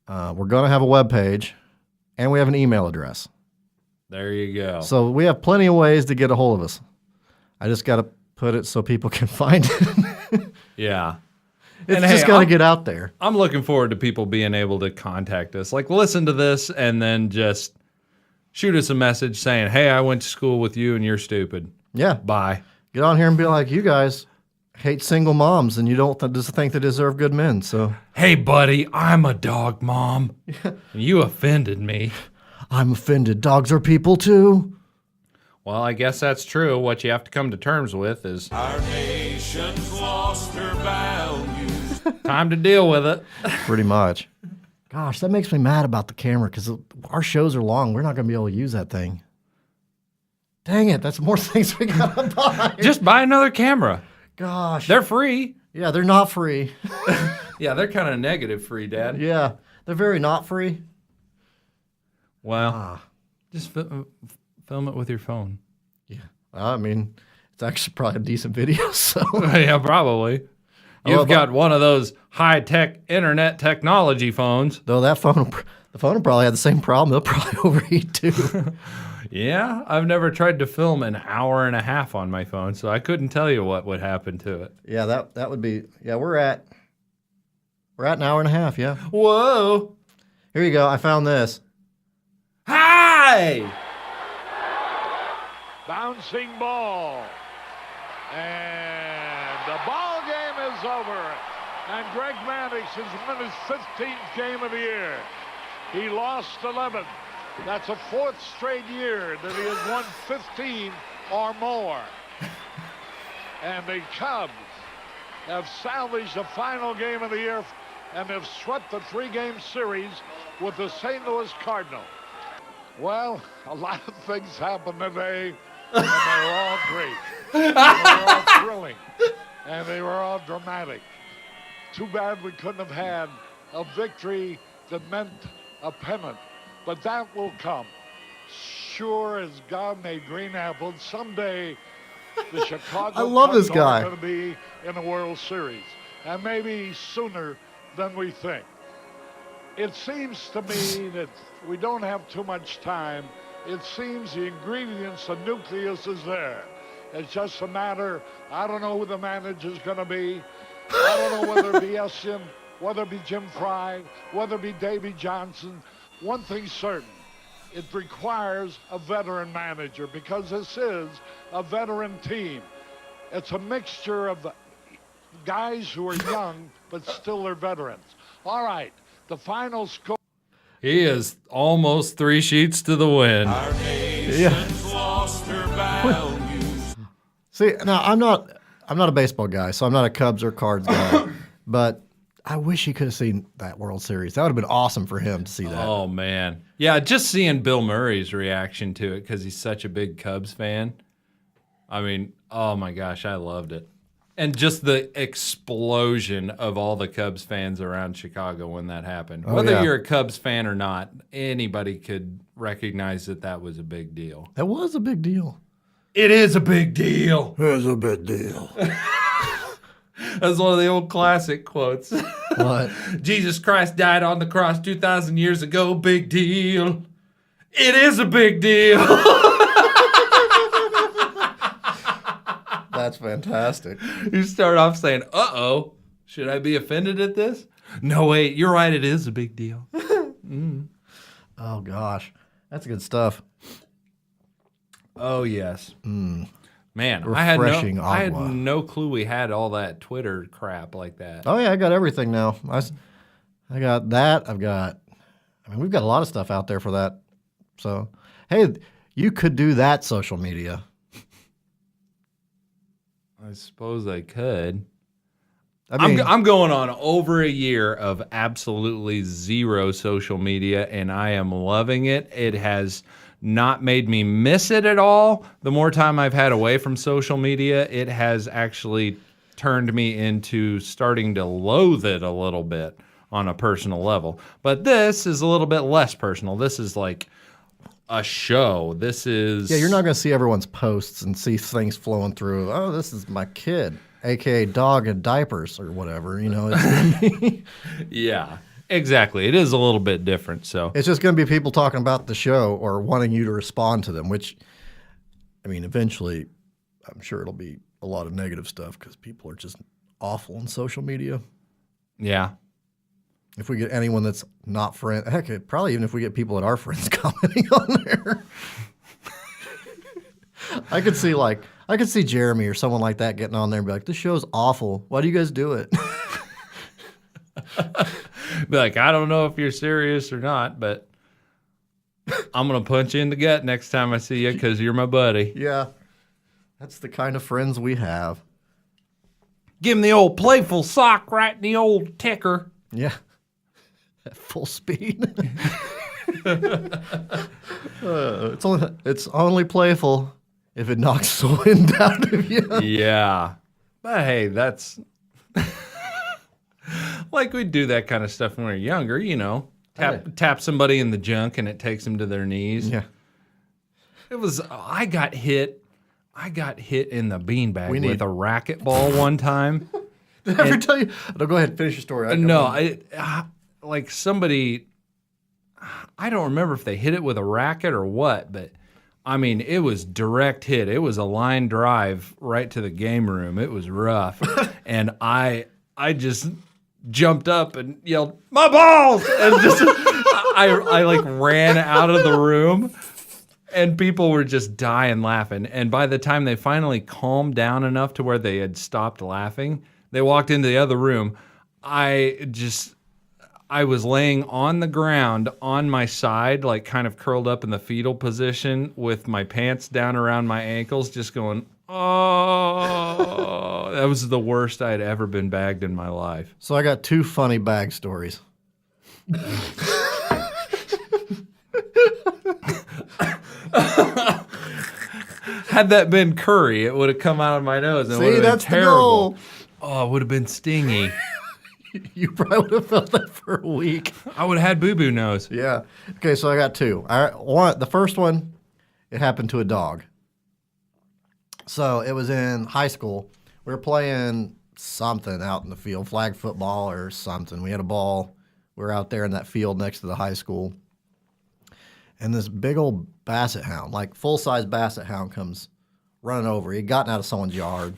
We're going to have a webpage. And we have an email address. There you go. So we have plenty of ways to get a hold of us. I just got to put it so people can find it. Yeah. It's just got to get out there. I'm looking forward to people being able to contact us. Like, listen to this and then just shoot us a message saying, hey, I went to school with you and you're stupid. Yeah. Bye. Get on here and be like, you guys hate single moms and you don't just think they deserve good men. So, hey, buddy, I'm a dog mom. You offended me. I'm offended. Dogs are people too. Well, I guess that's true. What you have to come to terms with is Our nation's lost her values. time to deal with it. Pretty much. Gosh, that makes me mad about the camera because our shows are long. We're not going to be able to use that thing. Dang it. That's more things we got to buy. Just buy another camera. Gosh. They're free. Yeah, they're not free. Yeah, they're kind of negative free, Dad. Yeah, they're very not free. Well, just film it with your phone. Yeah. I mean, it's actually probably a decent video, so. Yeah, probably. You've got one of those high-tech internet technology phones. Though the phone will probably have the same problem. They'll probably overheat too. Yeah, I've never tried to film an hour and a half on my phone, so I couldn't tell you what would happen to it. Yeah, that would be. Yeah, we're at an hour and a half. Yeah. Whoa! Here you go. I found this. Hi! Bouncing ball. And the ball game is over. And Greg Maddux has won his 15th game of the year. He lost 11. That's a fourth straight year that he has won 15 or more. And the Cubs have salvaged the final game of the year and have swept the three-game series with the St. Louis Cardinals. Well, a lot of things happened today, and they were all great. They were all thrilling, and they were all dramatic. Too bad we couldn't have had a victory that meant a pennant, but that will come. Sure as God made green apples, someday the Chicago I love Cubs this guy. are going to be in a World Series, and maybe sooner than we think. It seems to me that we don't have too much time. It seems the ingredients, the nucleus is there. It's just a matter, I don't know who the manager's going to be. I don't know whether it be Essian, whether it be Jim Fry, whether it be Davey Johnson. One thing's certain, it requires a veteran manager because this is a veteran team. It's a mixture of guys who are young, but still are veterans. All right, the final score. He is almost 3 sheets to the wind. Our nation's lost her values. See, now I'm not a baseball guy, so I'm not a Cubs or Cards guy. But I wish he could have seen that World Series. That would have been awesome for him to see that. Oh, man. Yeah, just seeing Bill Murray's reaction to it because he's such a big Cubs fan. I mean, oh my gosh, I loved it. And just the explosion of all the Cubs fans around Chicago when that happened. Oh, Whether yeah. you're a Cubs fan or not, anybody could recognize that that was a big deal. That was a big deal. It is a big deal. It was a big deal. That's one of the old classic quotes. What? Jesus Christ died on the cross 2,000 years ago. Big deal. It is a big deal. That's fantastic. You start off saying, uh-oh, should I be offended at this? No, wait, you're right. It is a big deal. Oh, gosh. That's good stuff. Oh, yes. Man, Refreshing I had agua. no clue we had all that Twitter crap like that. Oh, yeah, I got everything now. I got that. We've got a lot of stuff out there for that. So, hey, you could do that social media. I suppose I could. I mean, I'm going on over a year of absolutely zero social media, and I am loving it. It has not made me miss it at all. The more time I've had away from social media, it has actually turned me into starting to loathe it a little bit on a personal level. But this is a little bit less personal. This is like a show. This is... yeah, you're not going to see everyone's posts and see things flowing through. Oh, this is my kid, a.k.a. dog in diapers or whatever. You know, it's, Yeah, exactly. It is a little bit different. So it's just going to be people talking about the show or wanting you to respond to them, which, I mean, eventually I'm sure it'll be a lot of negative stuff because people are just awful on social media. yeah. If we get anyone that's not friend, heck, probably even if we get people that are friends commenting on there. I could see Jeremy or someone like that getting on there and be like, "This show's awful. Why do you guys do it?" Be like, I don't know if you're serious or not, but I'm going to punch you in the gut next time I see you because you're my buddy. Yeah. That's the kind of friends we have. Give him the old playful sock right in the old ticker. Yeah. At full speed. It's only playful if it knocks the wind out of you. Yeah. But hey, that's like we do that kind of stuff when we were younger, you know. Tap somebody in the junk and it takes them to their knees. Yeah. It was I got hit in the beanbag with a racquetball one time. Did I ever tell you? No, go ahead. Finish your story. No, like somebody, I don't remember if they hit it with a racket or what, but I mean, it was direct hit. It was a line drive right to the game room. It was rough. And I just jumped up and yelled, "My balls!" And just, I like ran out of the room. And people were just dying laughing. And by the time they finally calmed down enough to where they had stopped laughing, they walked into the other room. I was laying on the ground on my side, like kind of curled up in the fetal position with my pants down around my ankles, just going, oh. That was the worst I had ever been bagged in my life. So I got two funny bag stories. Had that been curry, it would have come out of my nose. And it would See, have been that's terrible. the goal. Oh, it would have been stingy. You probably would have felt that for a week. I would have had boo-boo nose. Yeah. Okay, so I got two. The first one, it happened to a dog. So it was in high school. We were playing something out in the field, flag football or something. We had a ball. We were out there in that field next to the high school. And this big old basset hound, like full-size basset hound, comes running over. He'd gotten out of someone's yard,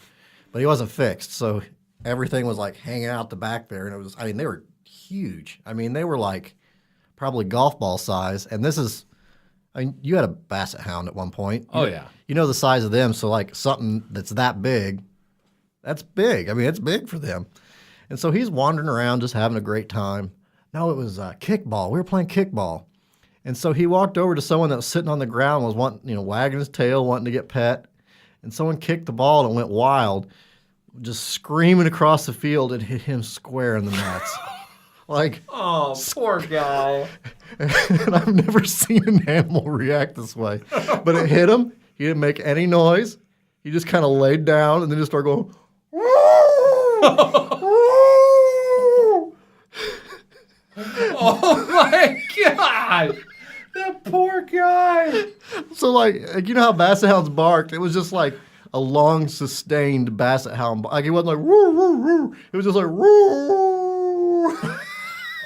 but he wasn't fixed. So everything was like hanging out the back there. And it was, I mean, they were huge. I mean, they were like probably golf ball size. And this is, I mean, you had a basset hound at one point. Oh, yeah. You know the size of them. So like something that's that big, that's big. I mean, it's big for them. And so he's wandering around just having a great time. No, it was kickball. We were playing kickball. And so he walked over to someone that was sitting on the ground, was wagging his tail, wanting to get pet. And someone kicked the ball and went wild, just screaming across the field and hit him square in the nuts. Like, Oh, poor guy. and I've never seen an animal react this way. But it hit him. He didn't make any noise. He just kind of laid down and then just started going, Oh, my God. That poor guy. So, like, you know how basset hounds barked? It was just like a long, sustained basset hound. Like, it wasn't like, woo, woo, woo. It was just like, woo.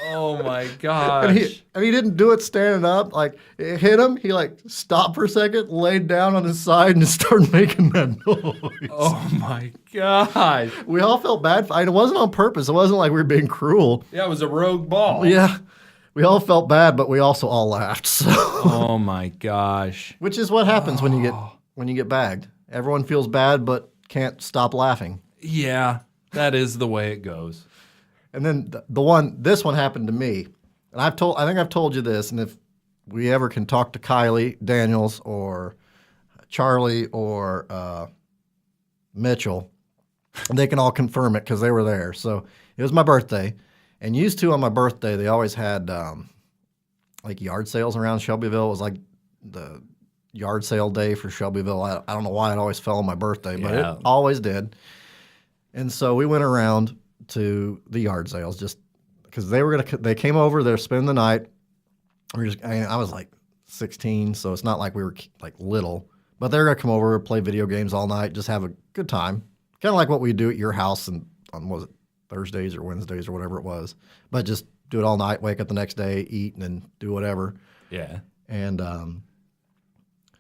Oh, my gosh. And he didn't do it standing up. Like, it hit him. He, like, stopped for a second, laid down on his side, and just started making that noise. Oh, my gosh. We all felt bad. It wasn't on purpose. It wasn't like we were being cruel. Yeah, it was a rogue ball. Yeah. We all felt bad, but we also all laughed. So, Oh, my gosh. which is what happens when you get bagged. Everyone feels bad, but can't stop laughing. Yeah, that is the way it goes. And then this one happened to me. And I think I've told you this, and if we ever can talk to Kylie Daniels or Charlie or Mitchell, They can all confirm it because they were there. So it was my birthday. And used to on my birthday, they always had like yard sales around Shelbyville. It was like the yard sale day for Shelbyville. I don't know why it always fell on my birthday, but it always did. And so we went around to the yard sales just because they came over, they're spending the night. I was like 16, so it's not like we were like little, but they're gonna come over, play video games all night, just have a good time, kind of like what we do at your house and on was it Thursdays or Wednesdays or whatever it was, but just do it all night, wake up the next day, eat, and then do whatever. Yeah. And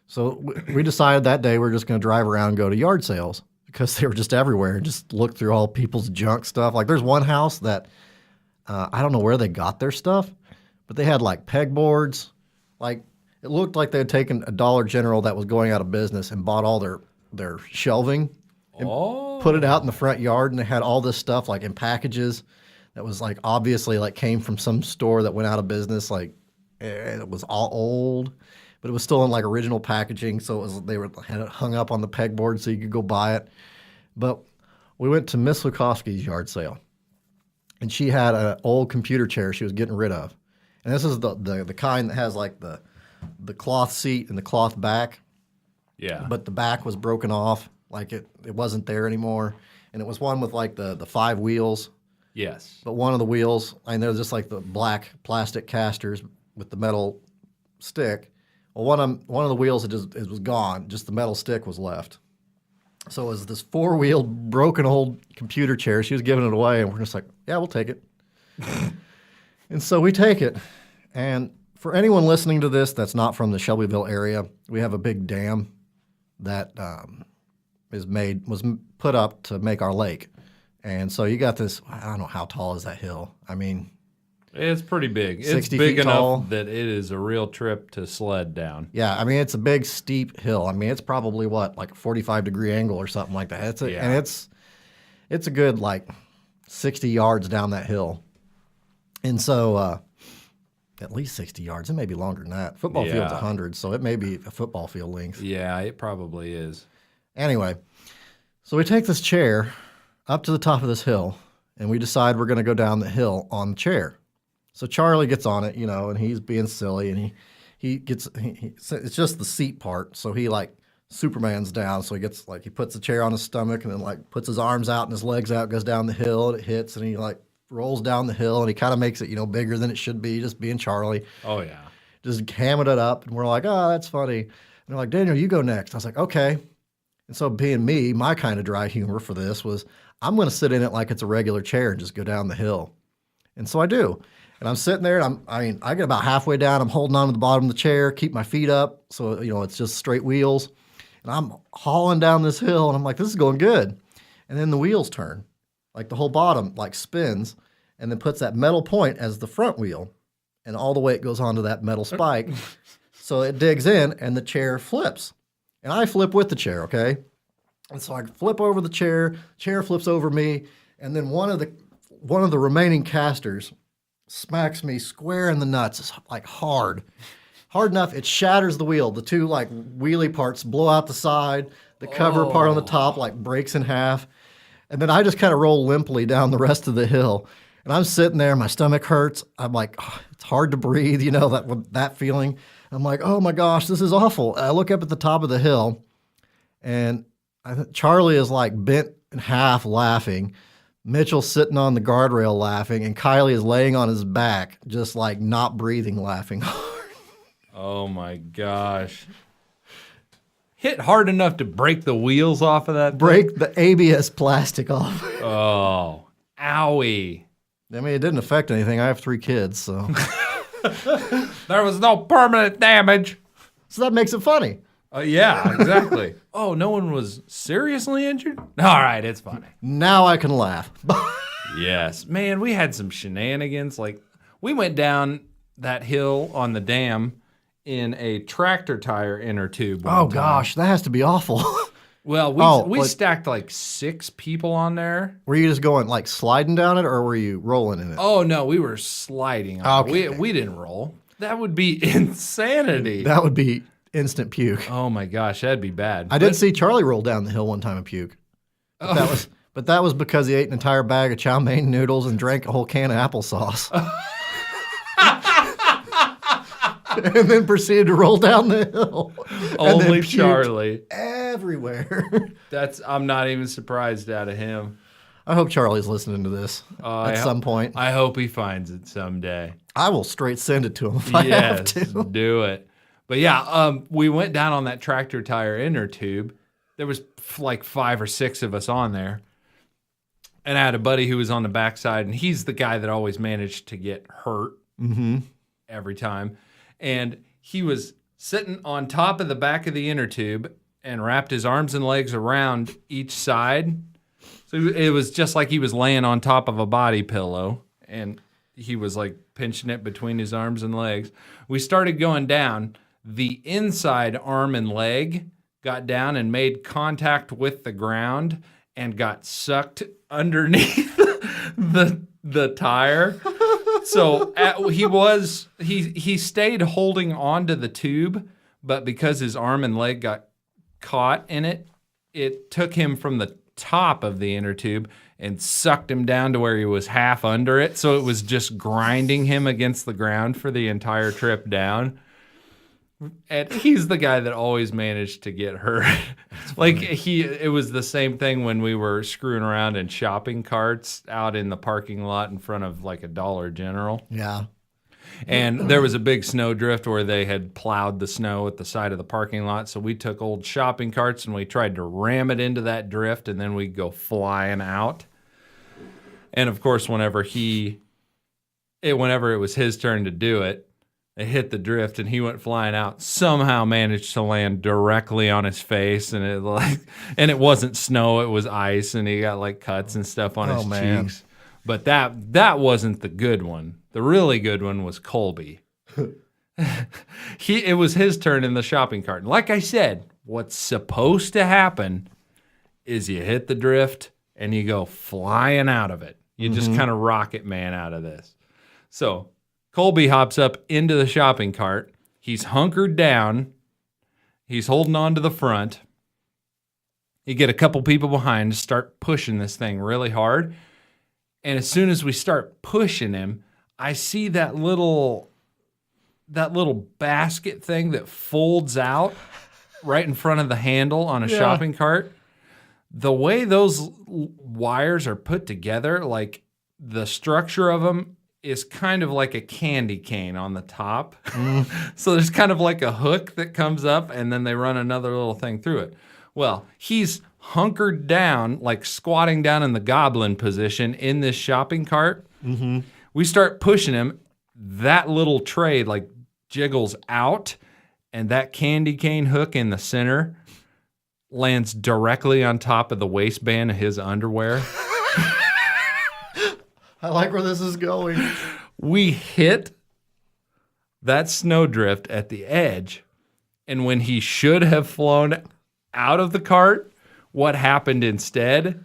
so we decided that day we're just gonna drive around and go to yard sales because they were just everywhere and just look through all people's junk stuff. Like there's one house that I don't know where they got their stuff, but they had like pegboards. Like it looked like they had taken a Dollar General that was going out of business and bought all their shelving and put it out in the front yard, and they had all this stuff like in packages that was like obviously like came from some store that went out of business. Like it was all old, but it was still in like original packaging. So they had it hung up on the pegboard so you could go buy it. But we went to Miss Lukowski's yard sale, and she had an old computer chair she was getting rid of. And this is the kind that has like the cloth seat and the cloth back. Yeah. But the back was broken off. Like it wasn't there anymore. And it was one with like the 5 wheels. Yes. But one of the wheels, and they're just like the black plastic casters with the metal stick. Well, one of the wheels it was gone. Just the metal stick was left. So it was this 4-wheeled, broken old computer chair. She was giving it away, and we're just like, yeah, we'll take it. And so we take it. And for anyone listening to this that's not from the Shelbyville area, we have a big dam that was put up to make our lake. And so you got this, I don't know how tall is that hill. I mean, it's pretty big. It's 60 big feet enough tall. that it is a real trip to sled down. Yeah, I mean, it's a big, steep hill. I mean, it's probably like a 45-degree angle or something like that. And it's a good like 60 yards down that hill. And so at least 60 yards. It may be longer than that. Football field's 100, so it may be a football field length. Yeah, it probably is. Anyway, so we take this chair up to the top of this hill, and we decide we're going to go down the hill on the chair. So Charlie gets on it, and he's being silly, and it's just the seat part. So he like Superman's down, so he puts the chair on his stomach and then like puts his arms out and his legs out, goes down the hill, and it hits, and he like rolls down the hill, and he kind of makes it, bigger than it should be, just being Charlie. Oh, yeah. Just hamming it up, and we're like, oh, that's funny. And they're like, Daniel, you go next. I was like, okay. And so being me, my kind of dry humor for this was, I'm going to sit in it like it's a regular chair and just go down the hill. And so I do. And I'm sitting there, and I get about halfway down. I'm holding on to the bottom of the chair, keep my feet up, so, it's just straight wheels. And I'm hauling down this hill, and I'm like, this is going good. And then the wheels turn. Like the whole bottom like spins and then puts that metal point as the front wheel, and all the weight goes onto that metal spike. So it digs in and the chair flips. And I flip with the chair, okay? And so I flip over the chair flips over me, and then one of the remaining casters smacks me square in the nuts. It's like hard enough it shatters the wheel. The 2 like wheelie parts blow out the side. The cover part on the top like breaks in half. And then I just kind of roll limply down the rest of the hill. And I'm sitting there, my stomach hurts. I'm like, oh, it's hard to breathe, that feeling. I'm like, oh my gosh, this is awful. I look up at the top of the hill, and Charlie is like bent in half laughing. Mitchell's sitting on the guardrail laughing, and Kylie is laying on his back, just like not breathing, laughing hard. Oh my gosh. Hit hard enough to break the wheels off of that Break the ABS plastic off. Oh, owie. I mean, it didn't affect anything. I have 3 kids, so. There was no permanent damage. So that makes it funny. Yeah, exactly. Oh, no one was seriously injured? All right, it's funny. Now I can laugh. Yes. Man, we had some shenanigans. Like, we went down that hill on the dam in a tractor tire inner tube. Oh, gosh, that has to be awful. Well, we stacked like 6 people on there. Were you just going like sliding down it, or were you rolling in it? Oh, no, we were sliding on it. We didn't roll. That would be insanity. That would be instant puke. Oh my gosh, that'd be bad. I did see Charlie roll down the hill one time and puke. But But that was because he ate an entire bag of chow mein noodles and drank a whole can of applesauce. And then proceeded to roll down the hill. And then Only puked Charlie. everywhere. I'm not even surprised out of him. I hope Charlie's listening to this at some point. I hope he finds it someday. I will straight send it to him if I have Yes, to. do it. But yeah, we went down on that tractor tire inner tube. There was like 5 or 6 of us on there. And I had a buddy who was on the backside, and he's the guy that always managed to get hurt every time. And he was sitting on top of the back of the inner tube and wrapped his arms and legs around each side. So it was just like he was laying on top of a body pillow, and he was like pinching it between his arms and legs. We started going down. The inside arm and leg got down and made contact with the ground and got sucked underneath the tire. So he stayed holding onto the tube, but because his arm and leg got caught in it, it took him from the top of the inner tube and sucked him down to where he was half under it. So it was just grinding him against the ground for the entire trip down. And he's the guy that always managed to get hurt. It was the same thing when we were screwing around in shopping carts out in the parking lot in front of like a Dollar General. Yeah. And there was a big snow drift where they had plowed the snow at the side of the parking lot. So we took old shopping carts and we tried to ram it into that drift, and then we'd go flying out. And of course, whenever it was his turn to do it, it hit the drift and he went flying out, somehow managed to land directly on his face, and it wasn't snow, it was ice, and he got like cuts and stuff on his cheeks. But that wasn't the good one. The really good one was Colby. It was his turn in the shopping cart. And like I said, what's supposed to happen is you hit the drift and you go flying out of it. You just kind of rocket man out of this. So Colby hops up into the shopping cart. He's hunkered down. He's holding on to the front. You get a couple people behind to start pushing this thing really hard. And as soon as we start pushing him, I see that little basket thing that folds out right in front of the handle on a shopping cart. The way those wires are put together, like the structure of them is kind of like a candy cane on the top. So there's kind of like a hook that comes up, and then they run another little thing through it. Well, he's hunkered down, like squatting down in the goblin position in this shopping cart. We start pushing him. That little tray like jiggles out, and that candy cane hook in the center lands directly on top of the waistband of his underwear. I like where this is going. We hit that snowdrift at the edge, and when he should have flown out of the cart, what happened instead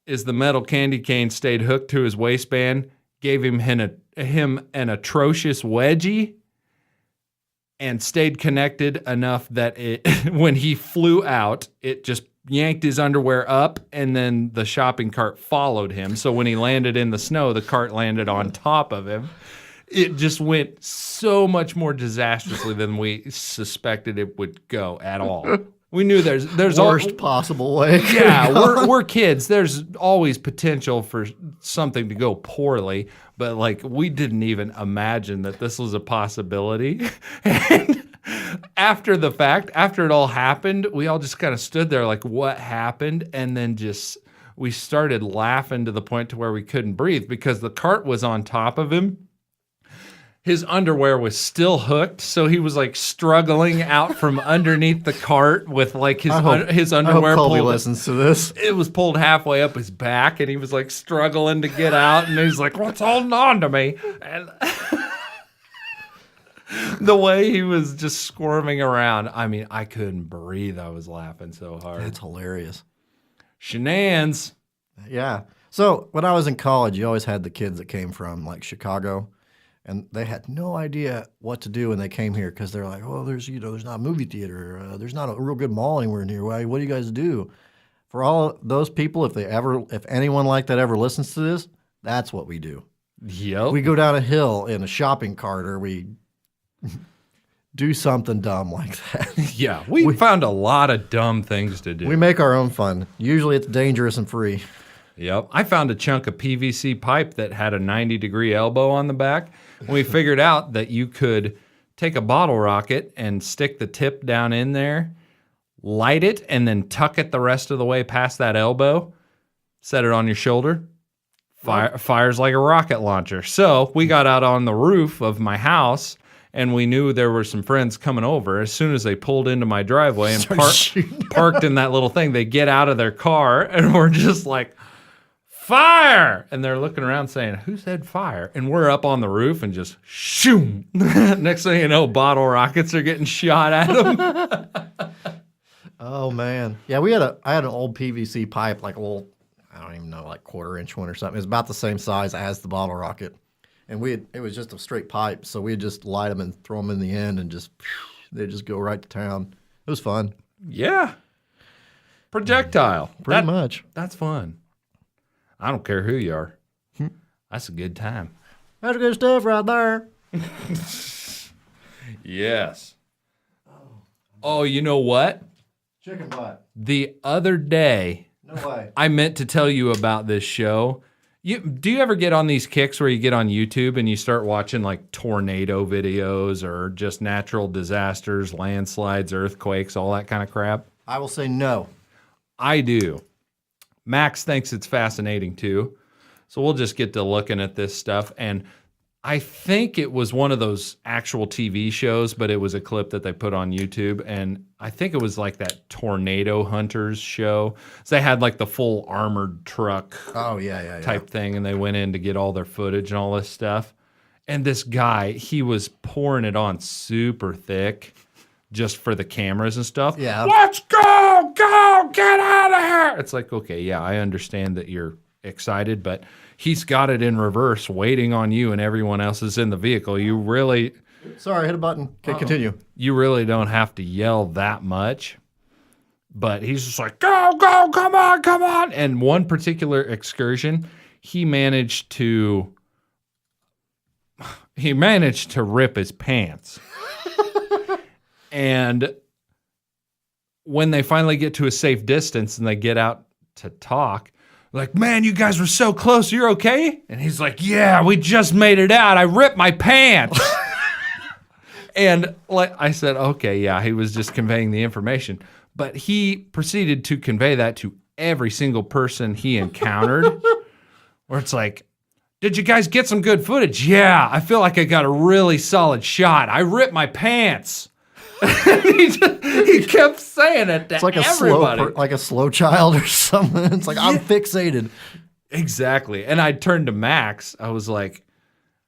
is the metal candy cane stayed hooked to his waistband, gave him an atrocious wedgie, and stayed connected enough that when he flew out, it just yanked his underwear up, and then the shopping cart followed him. So when he landed in the snow, the cart landed on top of him. It just went so much more disastrously than we suspected it would go at all. We knew there's worst possible way. Yeah, we're kids. There's always potential for something to go poorly, but like we didn't even imagine that this was a possibility. And after the fact, after it all happened, we all just kind of stood there like, what happened? And then we started laughing to the point to where we couldn't breathe because the cart was on top of him. His underwear was still hooked, so he was like struggling out from underneath the cart with like his underwear I hope Colby pulled. listens to this. It was pulled halfway up his back, and he was like struggling to get out, and he's like, "What's holding on to me?" And the way he was just squirming around, I mean, I couldn't breathe. I was laughing so hard. That's hilarious. Shenanigans. Yeah. So when I was in college, you always had the kids that came from like Chicago, and they had no idea what to do when they came here because they're like, "Oh, there's not a movie theater, there's not a real good mall anywhere near. What do you guys do?" For all those people, if anyone like that ever listens to this, that's what we do. Yep. We go down a hill in a shopping cart, or we do something dumb like that. Yeah, we found a lot of dumb things to do. We make our own fun. Usually it's dangerous and free. Yep. I found a chunk of PVC pipe that had a 90-degree elbow on the back. We figured out that you could take a bottle rocket and stick the tip down in there, light it, and then tuck it the rest of the way past that elbow, set it on your shoulder, fires like a rocket launcher. So we got out on the roof of my house, and we knew there were some friends coming over. As soon as they pulled into my driveway and parked in that little thing, they get out of their car, and we're just like, fire! And they're looking around saying, who said fire? And we're up on the roof and just shoom. Next thing you know, bottle rockets are getting shot at them. Oh man, yeah. I had an old PVC pipe, like a little, I don't even know, like 1/4-inch one or something. It was about the same size as the bottle rocket, and it was just a straight pipe. So we'd just light them and throw them in the end, and they just go right to town. It was fun. Yeah. Projectile. Pretty much. That's fun. I don't care who you are. That's a good time. That's good stuff right there. Yes. Oh, you know what? Chicken butt. The other day, No way. I meant to tell you about this show. Do you ever get on these kicks where you get on YouTube and you start watching like tornado videos or just natural disasters, landslides, earthquakes, all that kind of crap? I will say no. I do. Max thinks it's fascinating too. So we'll just get to looking at this stuff. And I think it was one of those actual TV shows, but it was a clip that they put on YouTube. And I think it was like that Tornado Hunters show. So they had like the full armored truck Oh yeah. type thing, and they went in to get all their footage and all this stuff. And this guy, he was pouring it on super thick just for the cameras and stuff. Yeah. Let's go, get out of here. It's like, okay, yeah, I understand that you're excited, but he's got it in reverse, waiting on you, and everyone else is in the vehicle. You really, Sorry, I hit a button. Okay, continue. you really don't have to yell that much. But he's just like, go, come on. And one particular excursion, he managed to rip his pants. And when they finally get to a safe distance and they get out to talk, like, man, you guys were so close. You're okay? And he's like, yeah, we just made it out. I ripped my pants. And like I said, okay, yeah, he was just conveying the information. But he proceeded to convey that to every single person he encountered, where it's like, did you guys get some good footage? Yeah, I feel like I got a really solid shot. I ripped my pants. he kept saying it to It's like everybody. a slow child or something. It's like I'm fixated. Exactly. And I turned to Max. I was like,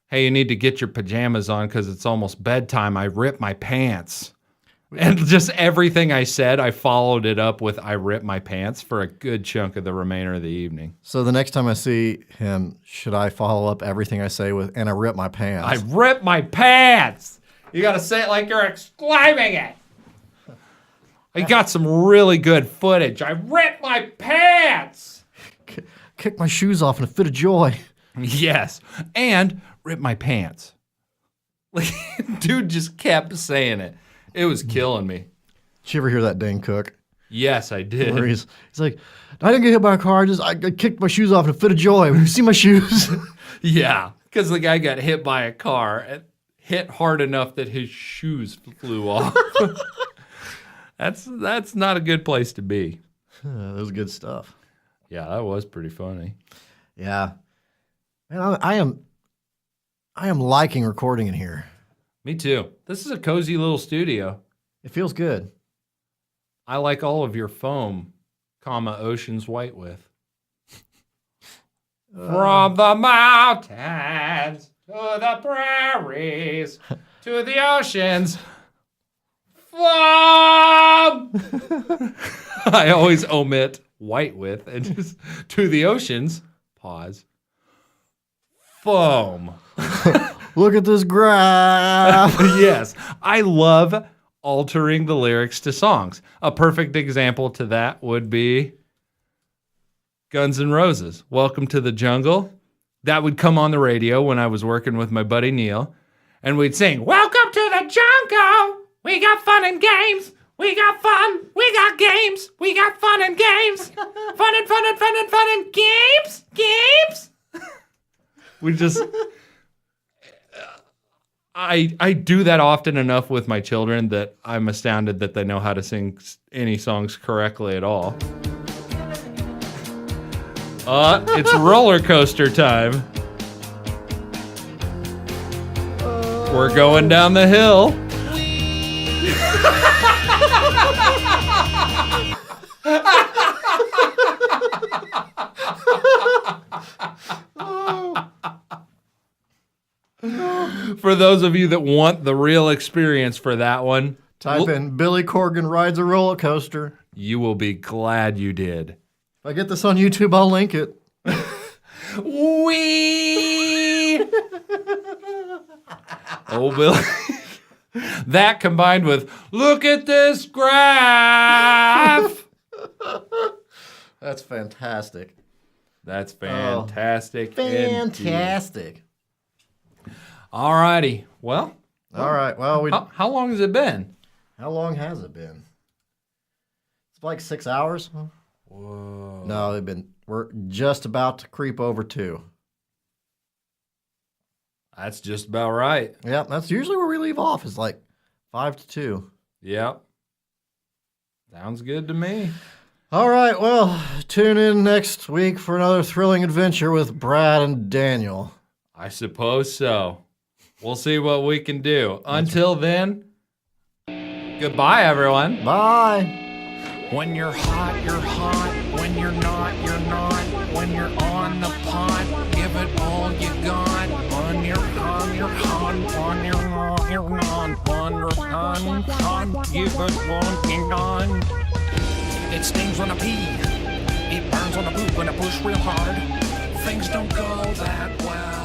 hey, you need to get your pajamas on because it's almost bedtime. I ripped my pants. And just everything I said, I followed it up with I ripped my pants for a good chunk of the remainder of the evening. So the next time I see him, should I follow up everything I say with, and I rip my pants? I ripped my pants. You got to say it like you're exclaiming it. I got some really good footage. I ripped my pants. Kick my shoes off in a fit of joy. Yes. And ripped my pants. Like, dude just kept saying it. It was killing me. Did you ever hear that Dane Cook? Yes, I did. Where he's like, I didn't get hit by a car. I kicked my shoes off in a fit of joy. When you see my shoes. Yeah, because the guy got hit by a car and hit hard enough that his shoes flew off. That's not a good place to be. That was good stuff. Yeah, that was pretty funny. Yeah. Man, I am liking recording in here. Me too. This is a cozy little studio. It feels good. I like all of your foam, oceans white with. From the mountains to the prairies to the oceans. Foam! I always omit white with and just to the oceans. Pause. Foam. Look at this graph. Yes. I love altering the lyrics to songs. A perfect example to that would be Guns N' Roses, Welcome to the Jungle. That would come on the radio when I was working with my buddy Neil, and we'd sing, Welcome to the Jungle. We got fun and games. We got fun. We got games. We got fun and games. Fun and fun and fun and fun and games. Games. We just... I do that often enough with my children that I'm astounded that they know how to sing any songs correctly at all. It's roller coaster time. We're going down the hill. For those of you that want the real experience for that one, Type in Billy Corgan rides a roller coaster. you will be glad you did. If I get this on YouTube, I'll link it. Wee! Oh, Billy. That combined with, look at this graph. That's fantastic. That's fantastic. Indeed. Fantastic. All righty. Well, All right. Well, how long has it been? how long has it been? It's like 6 hours. Whoa. No, we're just about to creep over 2. That's just about right. Yeah, that's usually where we leave off. Is like 5 to 2. Yep. Sounds good to me. All right. Well, tune in next week for another thrilling adventure with Brad and Daniel. I suppose so. We'll see what we can do. Until then, goodbye, everyone. Bye. When you're hot, you're hot. When you're not, you're not. When you're on the pot, give it all you got. On your on, you're hot. On your on, you're not. On your on, give it all you got. It stings when I pee. It burns when I poop when I push real hard. Things don't go that well.